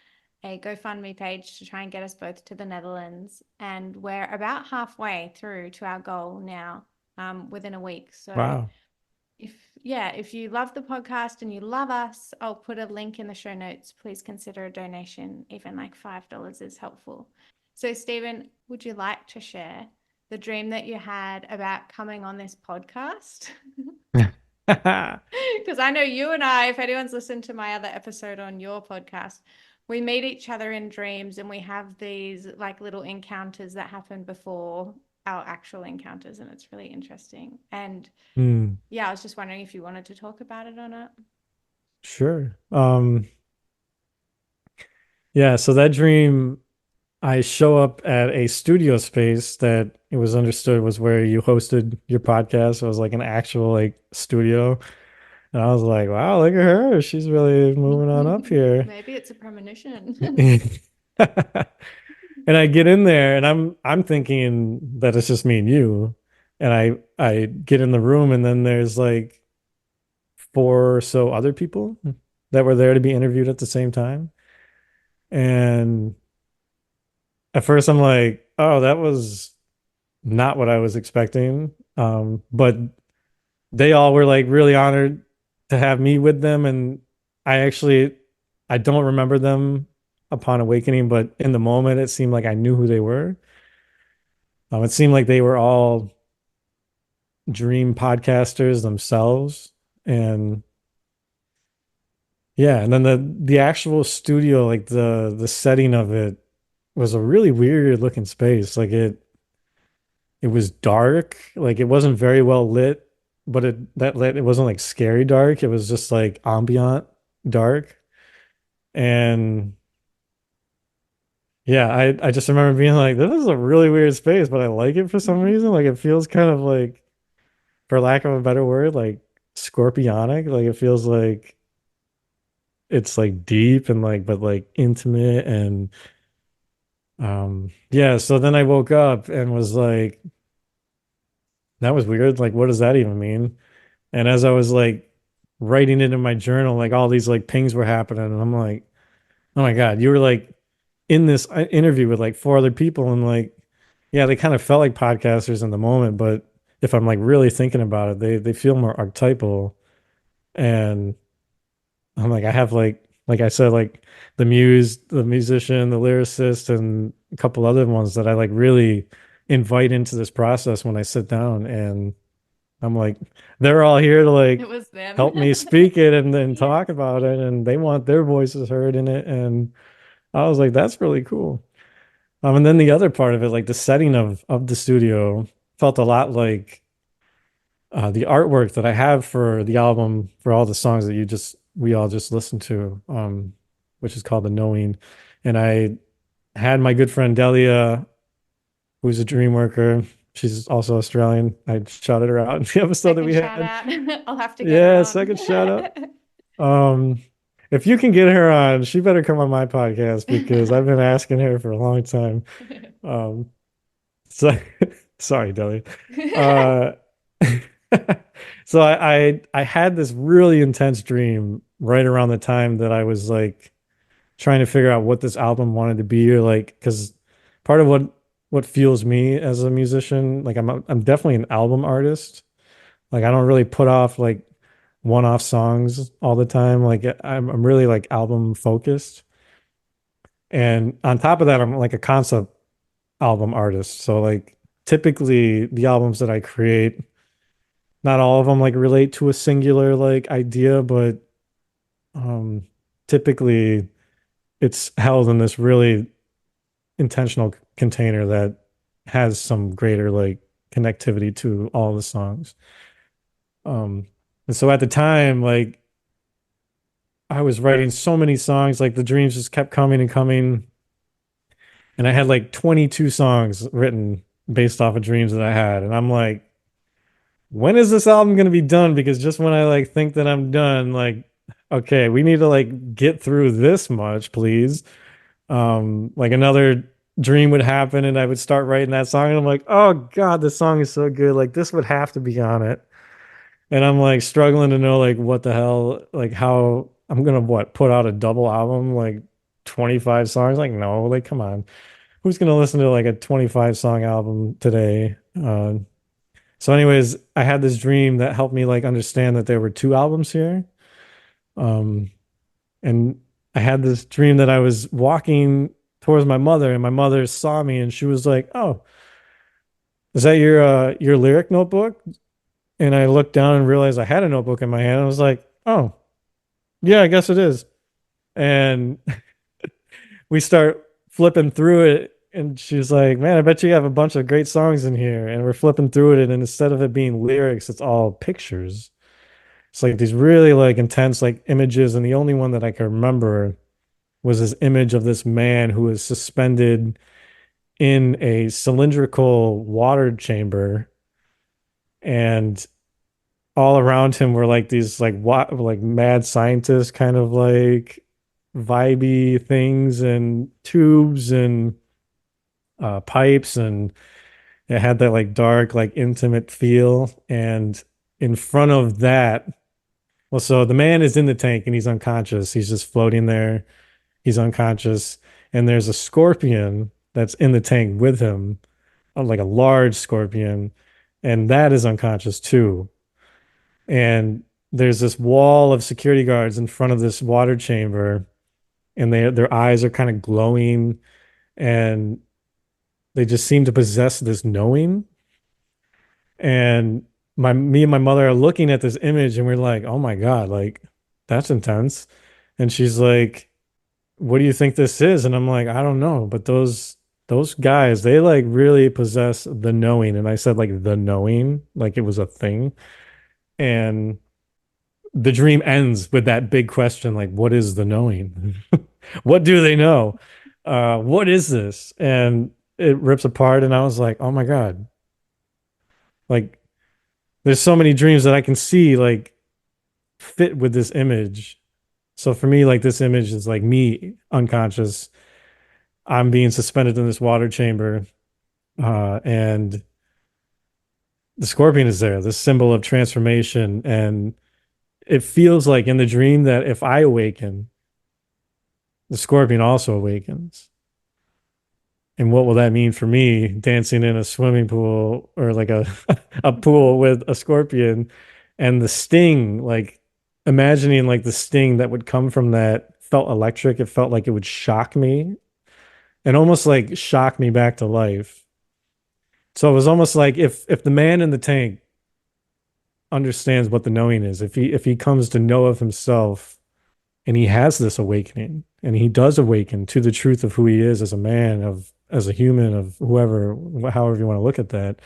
a GoFundMe page to try and get us both to the Netherlands. And we're about halfway through to our goal now, within a week. So Wow. if yeah, if you love the podcast and you love us, I'll put a link in the show notes. Please consider a donation. Even like $5 is helpful. So, Stephen, would you like to share the dream that you had about coming on this podcast? Because I know you and I, if anyone's listened to my other episode on your podcast, we meet each other in dreams and we have these like little encounters that happen before our actual encounters, and it's really interesting. And Hmm. yeah, I was just wondering if you wanted to talk about it or not. Sure. Yeah, so that dream, I show up at a studio space that it was understood was where you hosted your podcast. It was like an actual like studio. And I was like, wow, look at her. She's really moving on up here. Maybe it's a premonition. And I get in there and I'm thinking that it's just me and you. And I get in the room and then there's like four or so other people that were there to be interviewed at the same time. And at first I'm like, oh, that was not what I was expecting. But they all were like really honored to have me with them. And I don't remember them upon awakening, but in the moment, it seemed like I knew who they were. It seemed like they were all dream podcasters themselves. And yeah, and then the actual studio, like the setting of it was a really weird looking space. Like it was dark, like it wasn't very well lit, but it wasn't like scary dark. It was just like ambient dark. And yeah, I just remember being like, this is a really weird space, but I like it for some reason. Like it feels kind of like, for lack of a better word, like scorpionic. Like it feels like it's like deep and like but like intimate and yeah, so then I woke up and was like, that was weird. Like, what does that even mean? And as I was like writing it in my journal, like all these like pings were happening, and I'm like, oh my God, you were like in this interview with like four other people, and like, yeah, they kind of felt like podcasters in the moment, but if I'm like really thinking about it, they feel more archetypal. And I'm like, I have like I said, like the muse, the musician, the lyricist, and a couple other ones that I like really invite into this process when I sit down. And I'm like, they're all here to It like was them. help me speak it and then Yeah. talk about it, and they want their voices heard in it. And I was like, that's really cool. And then the other part of it, like the setting of the studio, felt a lot like the artwork that I have for the album, for all the songs that we all just listened to, which is called The Knowing. And I had my good friend Delia, who's a dream worker. She's also Australian. I shouted her out in the episode that Second we shout had. out. I'll have to get her Yeah, on. second shout out. Um, if you can get her on, she better come on my podcast because I've been asking her for a long time. Um, so sorry, Delia. Uh, so I had this really intense dream right around the time that I was like trying to figure out what this album wanted to be, or like because part of what fuels me as a musician, like I'm definitely an album artist. Like I don't really put off like one-off songs all the time. Like I'm really like album focused. And on top of that, I'm like a concept album artist. So like typically the albums that I create, not all of them like relate to a singular like idea, but um typically it's held in this really intentional container that has some greater like connectivity to all the songs. Um and so at the time, like I was writing so many songs, like the dreams just kept coming and coming. And I had like 22 songs written based off of dreams that I had. And I'm like, when is this album gonna be done? Because just when I like think that I'm done, like, okay, we need to like get through this much, please. Like another dream would happen and I would start writing that song and I'm like, oh God, this song is so good. Like this would have to be on it. And I'm like struggling to know like what the hell, like how I'm gonna what, put out a double album, like 25 songs? Like, no, like come on. Who's gonna listen to like a 25 song album today? So anyways, I had this dream that helped me like understand that there were two albums here. Um, and I had this dream that I was walking towards my mother and my mother saw me and she was like, "Oh, is that your lyric notebook?" And I looked down and realized I had a notebook in my hand. I was like, "Oh, yeah, I guess it is." And we start flipping through it and she's like, "Man, I bet you have a bunch of great songs in here." And we're flipping through it and instead of it being lyrics, it's all pictures. It's like these really like intense like images and the only one that I can remember was this image of this man who was suspended in a cylindrical water chamber and all around him were like these like what like mad scientists kind of like vibey things and tubes and pipes and it had that like dark like intimate feel and in front of that well so the man is in the tank and he's unconscious he's just floating there he's unconscious and there's a scorpion that's in the tank with him like a large scorpion and that is unconscious too and there's this wall of security guards in front of this water chamber and their eyes are kind of glowing and they just seem to possess this knowing and me and my mother are looking at this image and we're like oh my God like that's intense and she's like what do you think this is? And I'm like, I don't know, but those guys, they like really possess the knowing. And I said like the knowing, like it was a thing. And the dream ends with that big question, like, what is the knowing? What do they know? What is this? And it rips apart, and I was like, oh my God. Like there's so many dreams that I can see like fit with this image. So for me, like this image is like me unconscious. I'm being suspended in this water chamber, and the scorpion is there, this symbol of transformation. And it feels like in the dream that if I awaken, the scorpion also awakens. And what will that mean for me dancing in a swimming pool or like a a pool with a scorpion and the sting, like imagining like the sting that would come from that felt electric. It felt like it would shock me and almost like shock me back to life. So it was almost like if the man in the tank understands what the knowing is, if he comes to know of himself and he has this awakening and he does awaken to the truth of who he is as a man, of as a human, of whoever, however you want to look at that,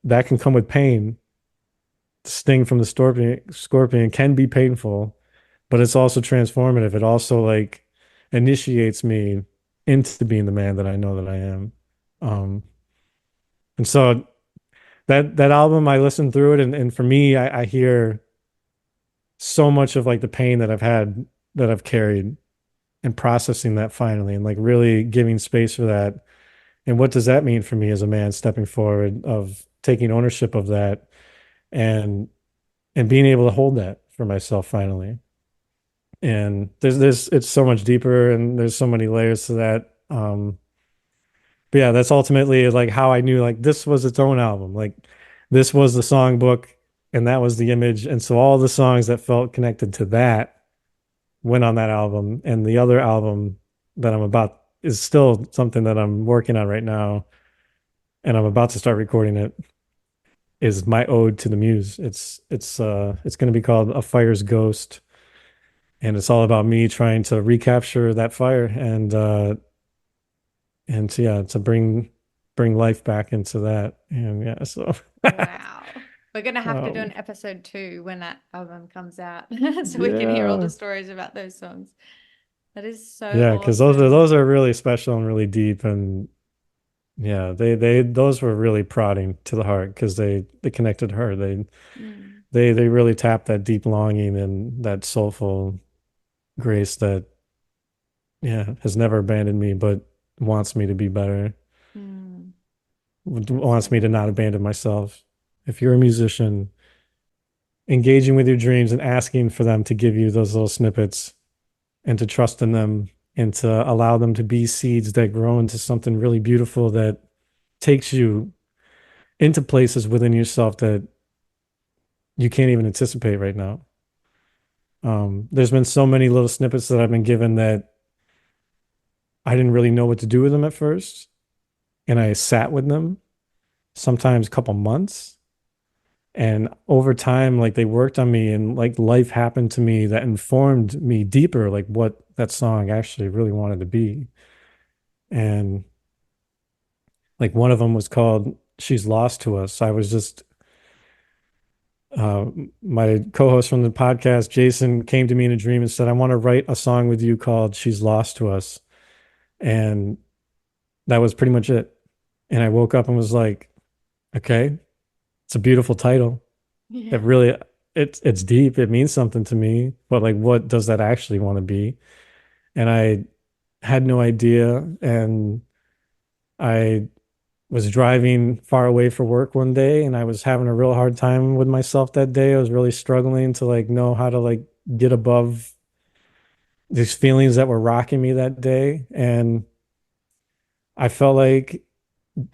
that can come with pain. The sting from the scorpion can be painful, but it's also transformative. It also like initiates me into being the man that I know that I am. Um, and so that album, I listened through it, and for me, I hear so much of like the pain that I've had that I've carried and processing that finally and like really giving space for that. And what does that mean for me as a man stepping forward of taking ownership of that and being able to hold that for myself finally. And there's it's so much deeper and there's so many layers to that. But yeah, that's ultimately like how I knew like this was its own album. Like this was the songbook and that was the image. And so all the songs that felt connected to that went on that album. And the other album that I'm about is still something that I'm working on right now. And I'm about to start recording it is my ode to the muse. It's going to be called A Fire's Ghost. And it's all about me trying to recapture that fire and to, yeah, to bring life back into that. And yeah, so Wow. We're going to have to do um, an episode 2 when that album comes out so we can hear all the yeah. stories about those songs. That is so Yeah, because those are awesome. those are really special and really deep and Yeah, they those were really prodding to the heart because they connected her. Mm. They really tapped that deep longing and that soulful grace that, yeah, has never abandoned me, but wants me to be better, Mm. wants me to not Absolutely. abandon myself. If you're a musician, engaging with your dreams and asking for them to give you those little snippets and to trust in them and to allow them to be seeds that grow into something really beautiful that takes you into places within yourself that you can't even anticipate right now. There's been so many little snippets that I've been given that I didn't really know what to do with them at first. And I sat with them, sometimes a couple months. And over time, like they worked on me and like life happened to me that informed me deeper, like what that song actually really wanted to be. And like one of them was called She's Lost to Us. I was just, uh, my co-host from the podcast, Jason, came to me in a dream and said, I want to write a song with you called She's Lost to Us. And that was pretty much it. And I woke up and was like, okay, it's a beautiful title. It Yeah. really, it's deep. It means something to me. But like, what does that actually want to be? And I had no idea. And I was driving far away for work one day and I was having a real hard time with myself that day. I was really struggling to like know how to like get above these feelings that were rocking me that day. And I felt like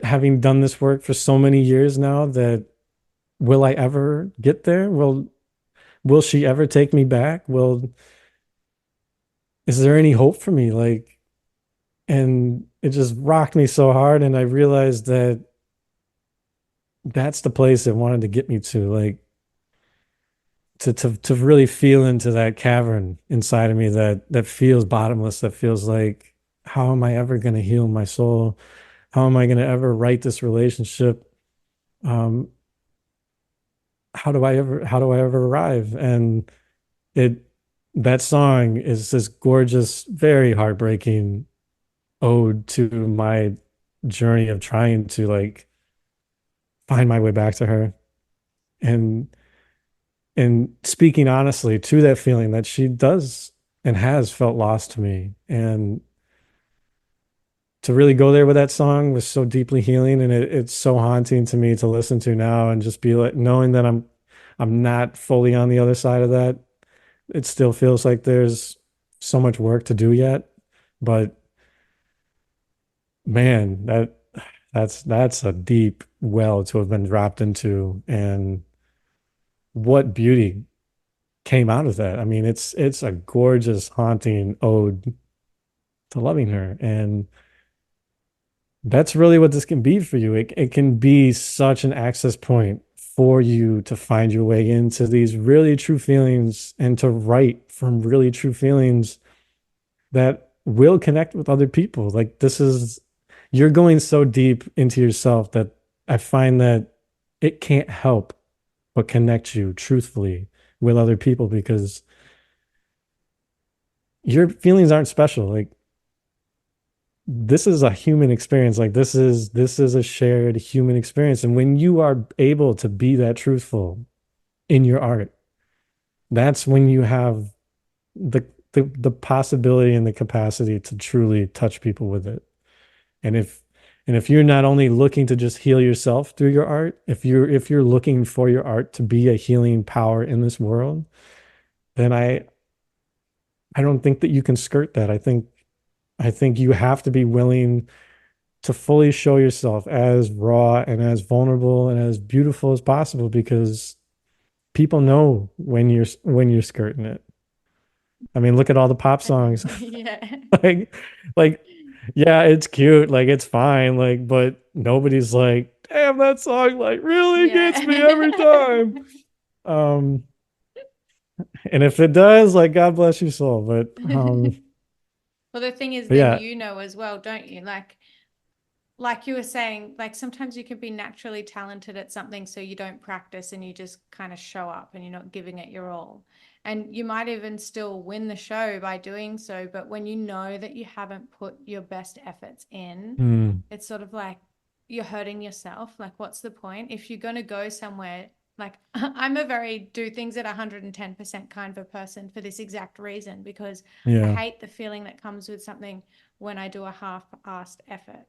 having done this work for so many years now that will I ever get there? Will she ever take me back? Is there any hope for me? Like, and it just rocked me so hard and I realized that that's the place it wanted to get me to. Like to really feel into that cavern inside of me that feels bottomless, that feels like, how am I ever going to heal my soul? How am I going to ever right this relationship? Um, how do I ever arrive? And it that song is this gorgeous, very heartbreaking ode to my journey of trying to like find my way back to her and speaking honestly to that feeling that she does and has felt lost to me. And to really go there with that song was so deeply healing and it's so haunting to me to listen to now and just be like knowing that I'm not fully on the other side of that. It still feels like there's so much work to do yet, but man, that's a deep well to have been dropped into, and what beauty came out of that. I mean, it's a gorgeous, haunting ode to loving her, and that's really what this can be for you. It can be such an access point for you to find your way into these really true feelings and to write from really true feelings that will connect with other people. Like this is, you're going so deep into yourself that I find that it can't help but connect you truthfully with other people because your feelings aren't special. Like this is a human experience. Like this is a shared human experience. And when you are able to be that truthful in your art, that's when you have the the possibility and the capacity to truly touch people with it. And if you're not only looking to just heal yourself through your art, if you're looking for your art to be a healing power in this world, then I don't think that you can skirt that. I think you have to be willing to fully show yourself as raw and as vulnerable and as beautiful as possible because people know when you're skirting it. I mean, look at all the pop songs. Yeah. like like yeah, it's cute, like it's fine, like, but nobody's like, damn, that song like really gets me every Yeah. time. Um, and if it does, like God bless your soul. Well, the thing is, But then yeah, you know as well, don't you? Like you were saying, like sometimes you can be naturally talented at something, so you don't practice and you just kind of show up and you're not giving it your all. And you might even still win the show by doing so, but when you know that you haven't put your best efforts in, mm, it's sort of like you're hurting yourself. Like, what's the point? If you're going to go somewhere, like, I'm a very do things at 110% kind of a person for this exact reason, because I Yeah. hate the feeling that comes with something when I do a half-assed effort.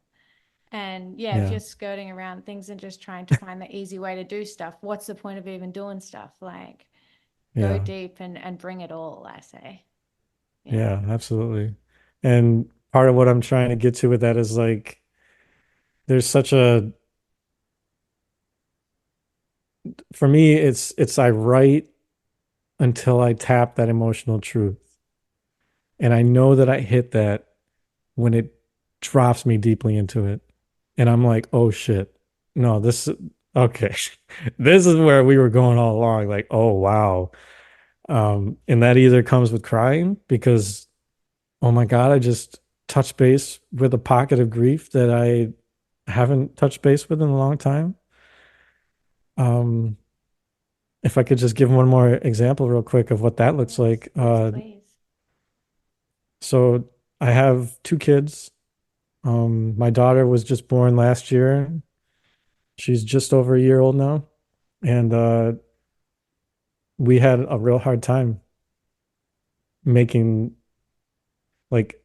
And yeah, if Yeah. you're skirting around things and just trying to find the easy way to do stuff, what's the point of even doing stuff? Like, go Yeah. deep and bring it all, I say. Yeah. Yeah, absolutely. And part of what I'm trying to get to with that is like there's such a for me it's I write until I tap that emotional truth. And I know that I hit that when it drops me deeply into it. And I'm like, "Oh shit. No, this okay. This is where we were going all along. Like, oh wow." And that either comes with crying because oh my God, I just touched base with a pocket of grief that I haven't touched base with in a long time. Um, if I could just give one more example real quick of what that looks Yes, like. yes, please. So I have two kids. My daughter was just born last year. She's just over a year old now. And we had a real hard time making like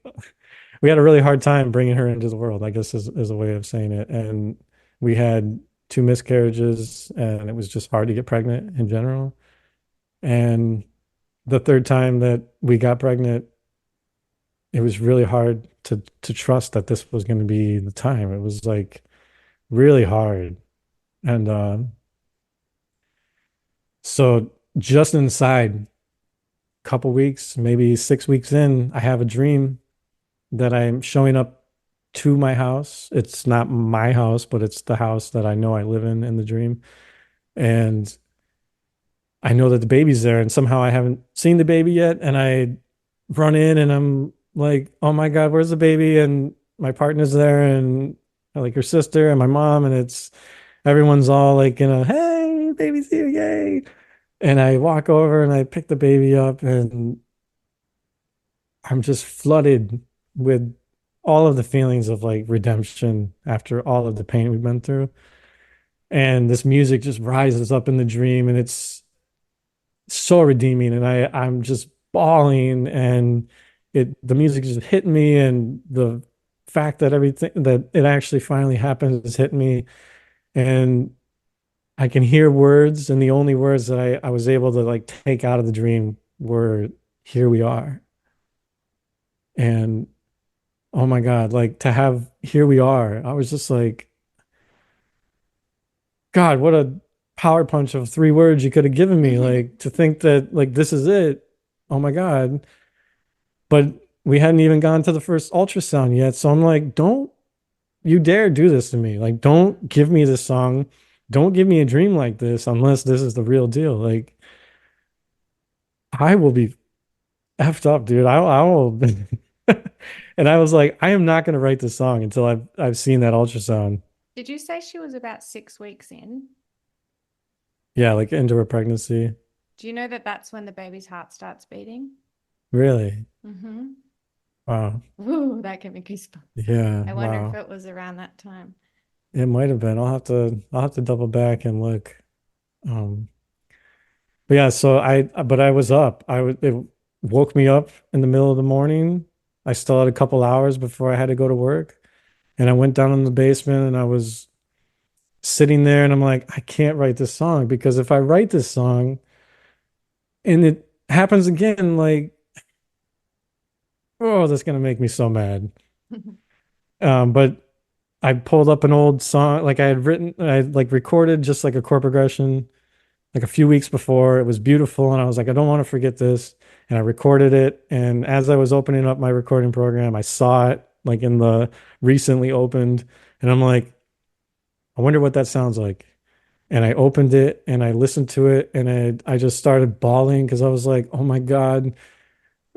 we had a really hard time bringing her into the world, I guess is a way of saying it. And we had two miscarriages and it was just hard to get pregnant in general. And the third time that we got pregnant, it was really hard to trust that this was going to be the time. It was like really hard. And so just inside a couple weeks, maybe 6 weeks in, I have a dream that I'm showing up to my house. It's not my house, but it's the house that I know I live in the dream. And I know that the baby's there, and somehow I haven't seen the baby yet. And I run in and I'm like, oh my God, where's the baby? And my partner's there, and like her sister and my mom, and it's everyone's all like, hey, baby's here, yay. And I walk over and I pick the baby up, and I'm just flooded with all of the feelings of like redemption after all of the pain we've been through. And this music just rises up in the dream, and it's so redeeming. And I'm just bawling, and the music just hit me, and the fact that everything that it actually finally happened is hitting me. And I can hear words, and the only words that I was able to like take out of the dream were here we are. And oh my God, like to have here we are. I was just like, God, what a power punch of three words you could have given me. Like to think that like this is it. Oh my God. But we hadn't even gone to the first ultrasound yet. So I'm like, don't you dare do this to me. Like, don't give me this song. Don't give me a dream like this unless this is the real deal. Like, I will be effed up, dude. I will. And I was like, I am not going to write this song until I've seen that ultrasound. Did you say she was about 6 weeks in? Yeah, like into a pregnancy. Do you know that that's when the baby's heart starts beating? Really? Mm-hmm. Wow. Woo, that gave me goosebumps. Yeah, I wonder if wow. it was around that time. It might have been. I'll have to double back and look. Um, but yeah, so but I was up. It woke me up in the middle of the morning. I still had a couple hours before I had to go to work. And I went down in the basement and I was sitting there and I'm like, I can't write this song because if I write this song and it happens again, like, oh, that's gonna make me so mad. But I pulled up an old song, like I had like recorded just like a chord progression like a few weeks before. It was beautiful, and I was like, I don't want to forget this. And I recorded it. And as I was opening up my recording program, I saw it like in the recently opened, and I'm like, I wonder what that sounds like. And I opened it and I listened to it, and I just started bawling because I was like, oh my God,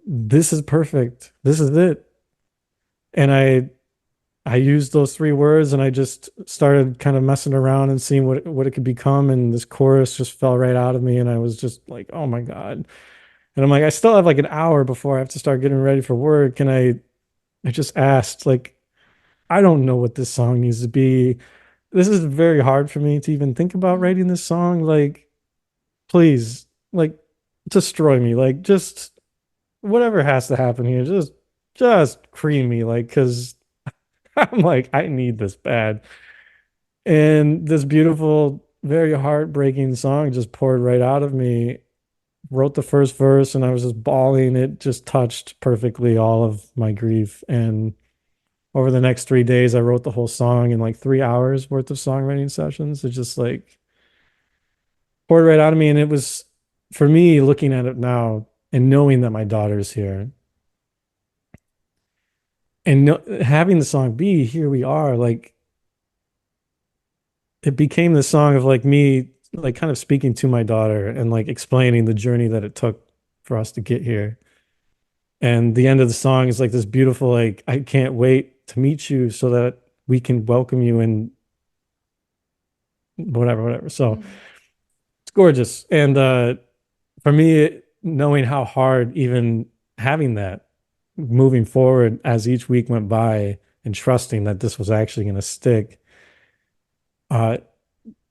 this is perfect. This is it. And I used those three words and I just started kind of messing around and seeing what it could become. And this chorus just fell right out of me. And I was just like, oh my God. And I'm like, I still have like an hour before I have to start getting ready for work. And I just asked, like, I don't know what this song needs to be. this is very hard for me to even think about writing this song. Like, please, like, destroy me. Like, just whatever has to happen here, just cream me. Like, because I'm like, I need this bad. And this beautiful, very heartbreaking song just poured right out of me. Wrote the first verse and I was just bawling. It just touched perfectly all of my grief. And over the next 3 days, I wrote the whole song in like 3 hours worth of songwriting sessions. It just like poured right out of me. And it was for me looking at it now and knowing that my daughter's here and having the song be Here We Are, like it became the song of like me, like kind of speaking to my daughter and like explaining the journey that it took for us to get here. And the end of the song is like this beautiful, like, I can't wait to meet you so that we can welcome you and whatever. So it's gorgeous. And for me, knowing how hard even having that moving forward as each week went by and trusting that this was actually going to stick, uh,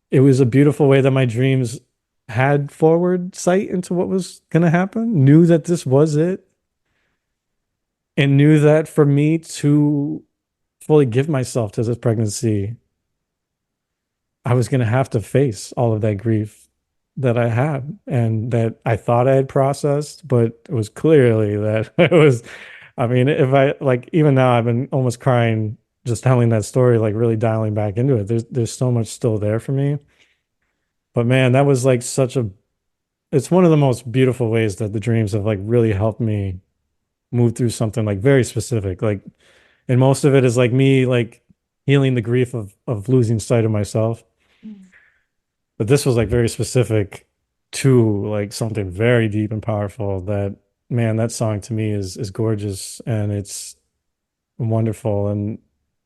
it was a beautiful way that my dreams had forward sight into what was going to happen, knew that this was it, and knew that for me to fully give myself to this pregnancy, I was going to have to face all of that grief that I had and that I thought I had processed, but it was clearly that it was, I mean, if I like, even now I've been almost crying just telling that story, like really dialing back into it. There's so much still there for me. But man, that was like it's one of the most beautiful ways that the dreams have like really helped me move through something like very specific. Like, and most of it is like me like healing the grief of losing sight of myself. But this was like very specific to like something very deep and powerful that, man, that song to me is gorgeous and it's wonderful. And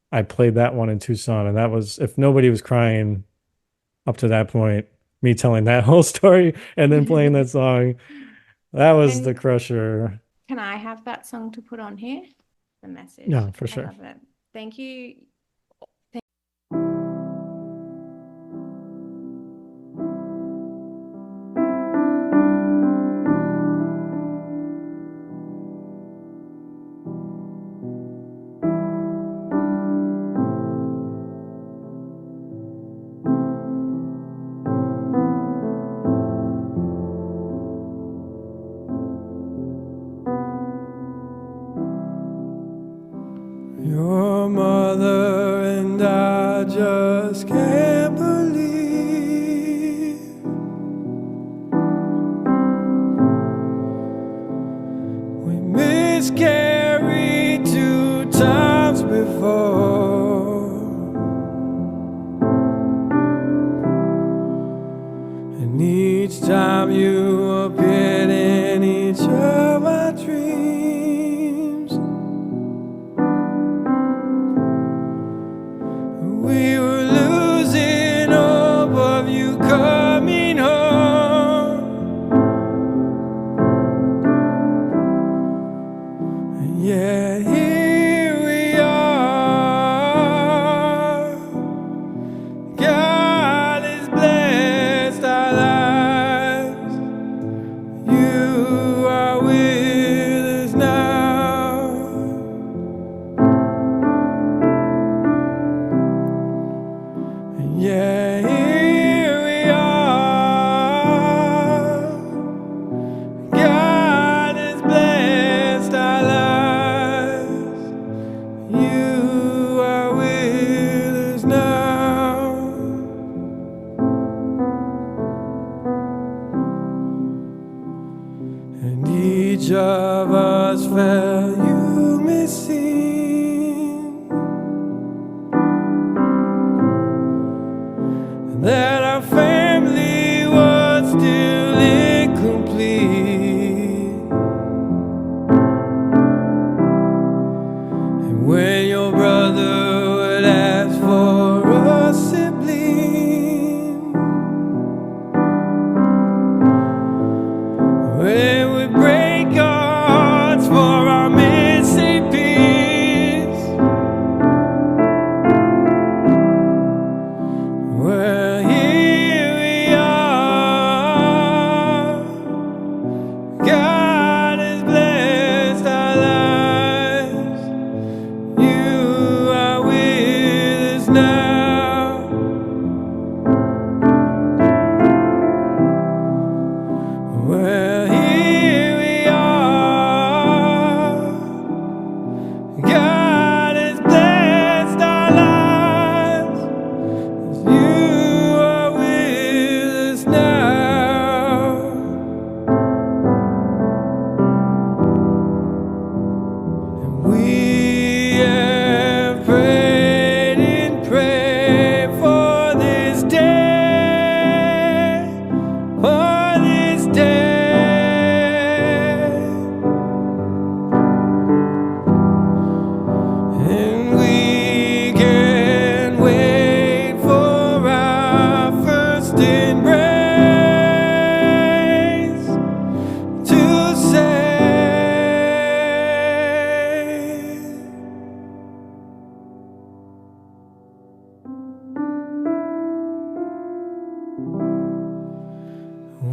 I played that one in Tucson, and that was, if nobody was crying up to that point, me telling that whole story and then playing that song, that was the crusher. Can I have that song to put on here? The message. Yeah, for sure. I love it. Thank you. Your mother and I just can't believe we miscarried 2 times before, and each time you appeared in each of our dreams. We were losing hope of you coming home. And yeah, here we are. God has blessed our lives. You are with us now. Yeah, here we are. God has blessed our lives. You are with us now. And each of us felt you missing. That our family was still incomplete. And when your brother would ask for a sibling, it would break our hearts for our missing piece.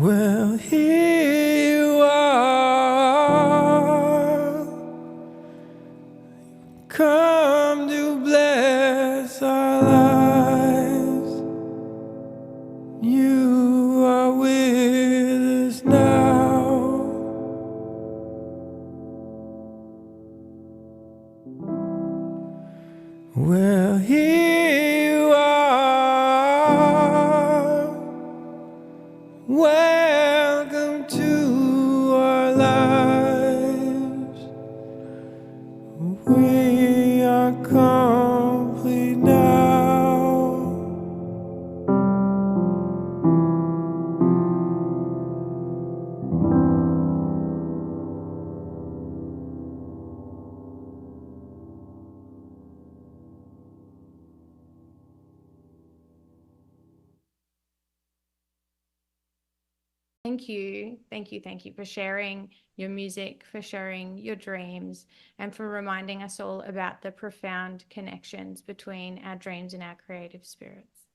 Well, here you are, come to bless our lives. You are with us now. Well, here you are, welcome to our lives. We are complete now. Thank you. Thank you. Thank you for sharing your music, for sharing your dreams, and for reminding us all about the profound connections between our dreams and our creative spirits.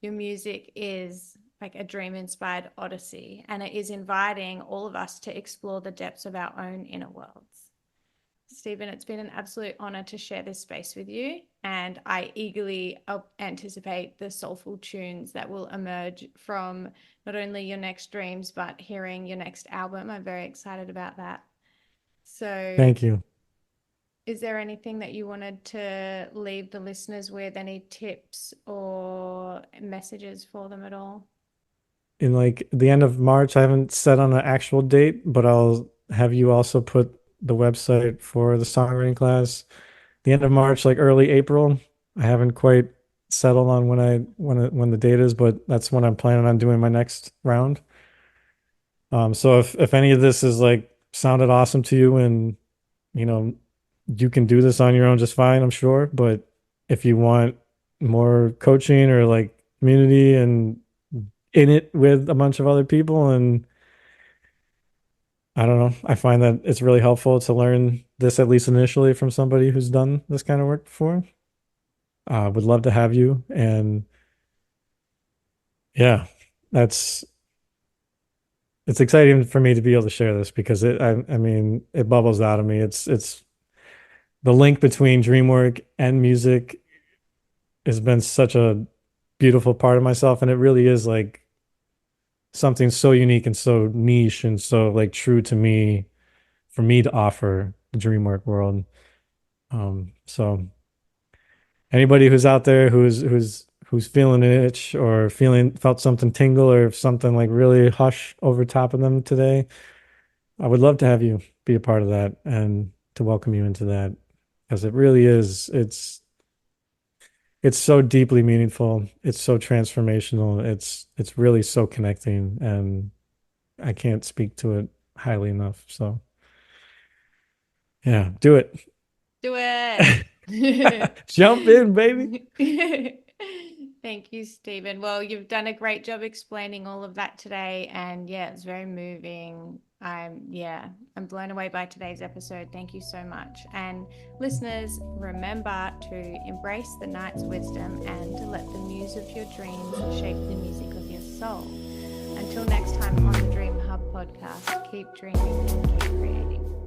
Your music is like a dream-inspired Odyssey, and it is inviting all of us to explore the depths of our own inner worlds. Stephen, it's been an absolute honor to share this space with you, and I eagerly anticipate the soulful tunes that will emerge from not only your next dreams, but hearing your next album. I'm very excited about that. So Thank you. is there anything that you wanted to leave the listeners with, any tips or messages for them at all? In like the end of March, I haven't set on an actual date, but I'll have you also put the website for the songwriting class. The end of March, like early April. I haven't quite settled on when the date is, but that's when I'm planning on doing my next round. So if any of this is like sounded awesome to you, and you know you can do this on your own just fine, I'm sure. But if you want more coaching or like community and in it with a bunch of other people, and I don't know, I find that it's really helpful to learn this at least initially from somebody who's done this kind of work before. Would love to have you. And yeah, that's it's exciting for me to be able to share this because I mean it bubbles out of me. It's the link between dream work and music has been such a beautiful part of myself, and it really is like something so unique and so niche and so like true to me for me to offer the dream work world. So anybody who's out there who's feeling an itch or felt something tingle or something like really hush over top of them today, I would love to have you be a part of that and to welcome you into that because it really is it's so deeply meaningful. It's so transformational. It's really so connecting, and I can't speak to it highly enough. So yeah, do it. Do it. Jump in, baby. Thank you, Stephen. Well, you've done a great job explaining all of that today. And yeah, it's very moving. I'm blown away by today's episode. Thank you so much. And listeners, remember to embrace the night's wisdom and to let the muse of your dreams shape the music of your soul. Until next time on the Dream Hub podcast, keep dreaming and keep creating.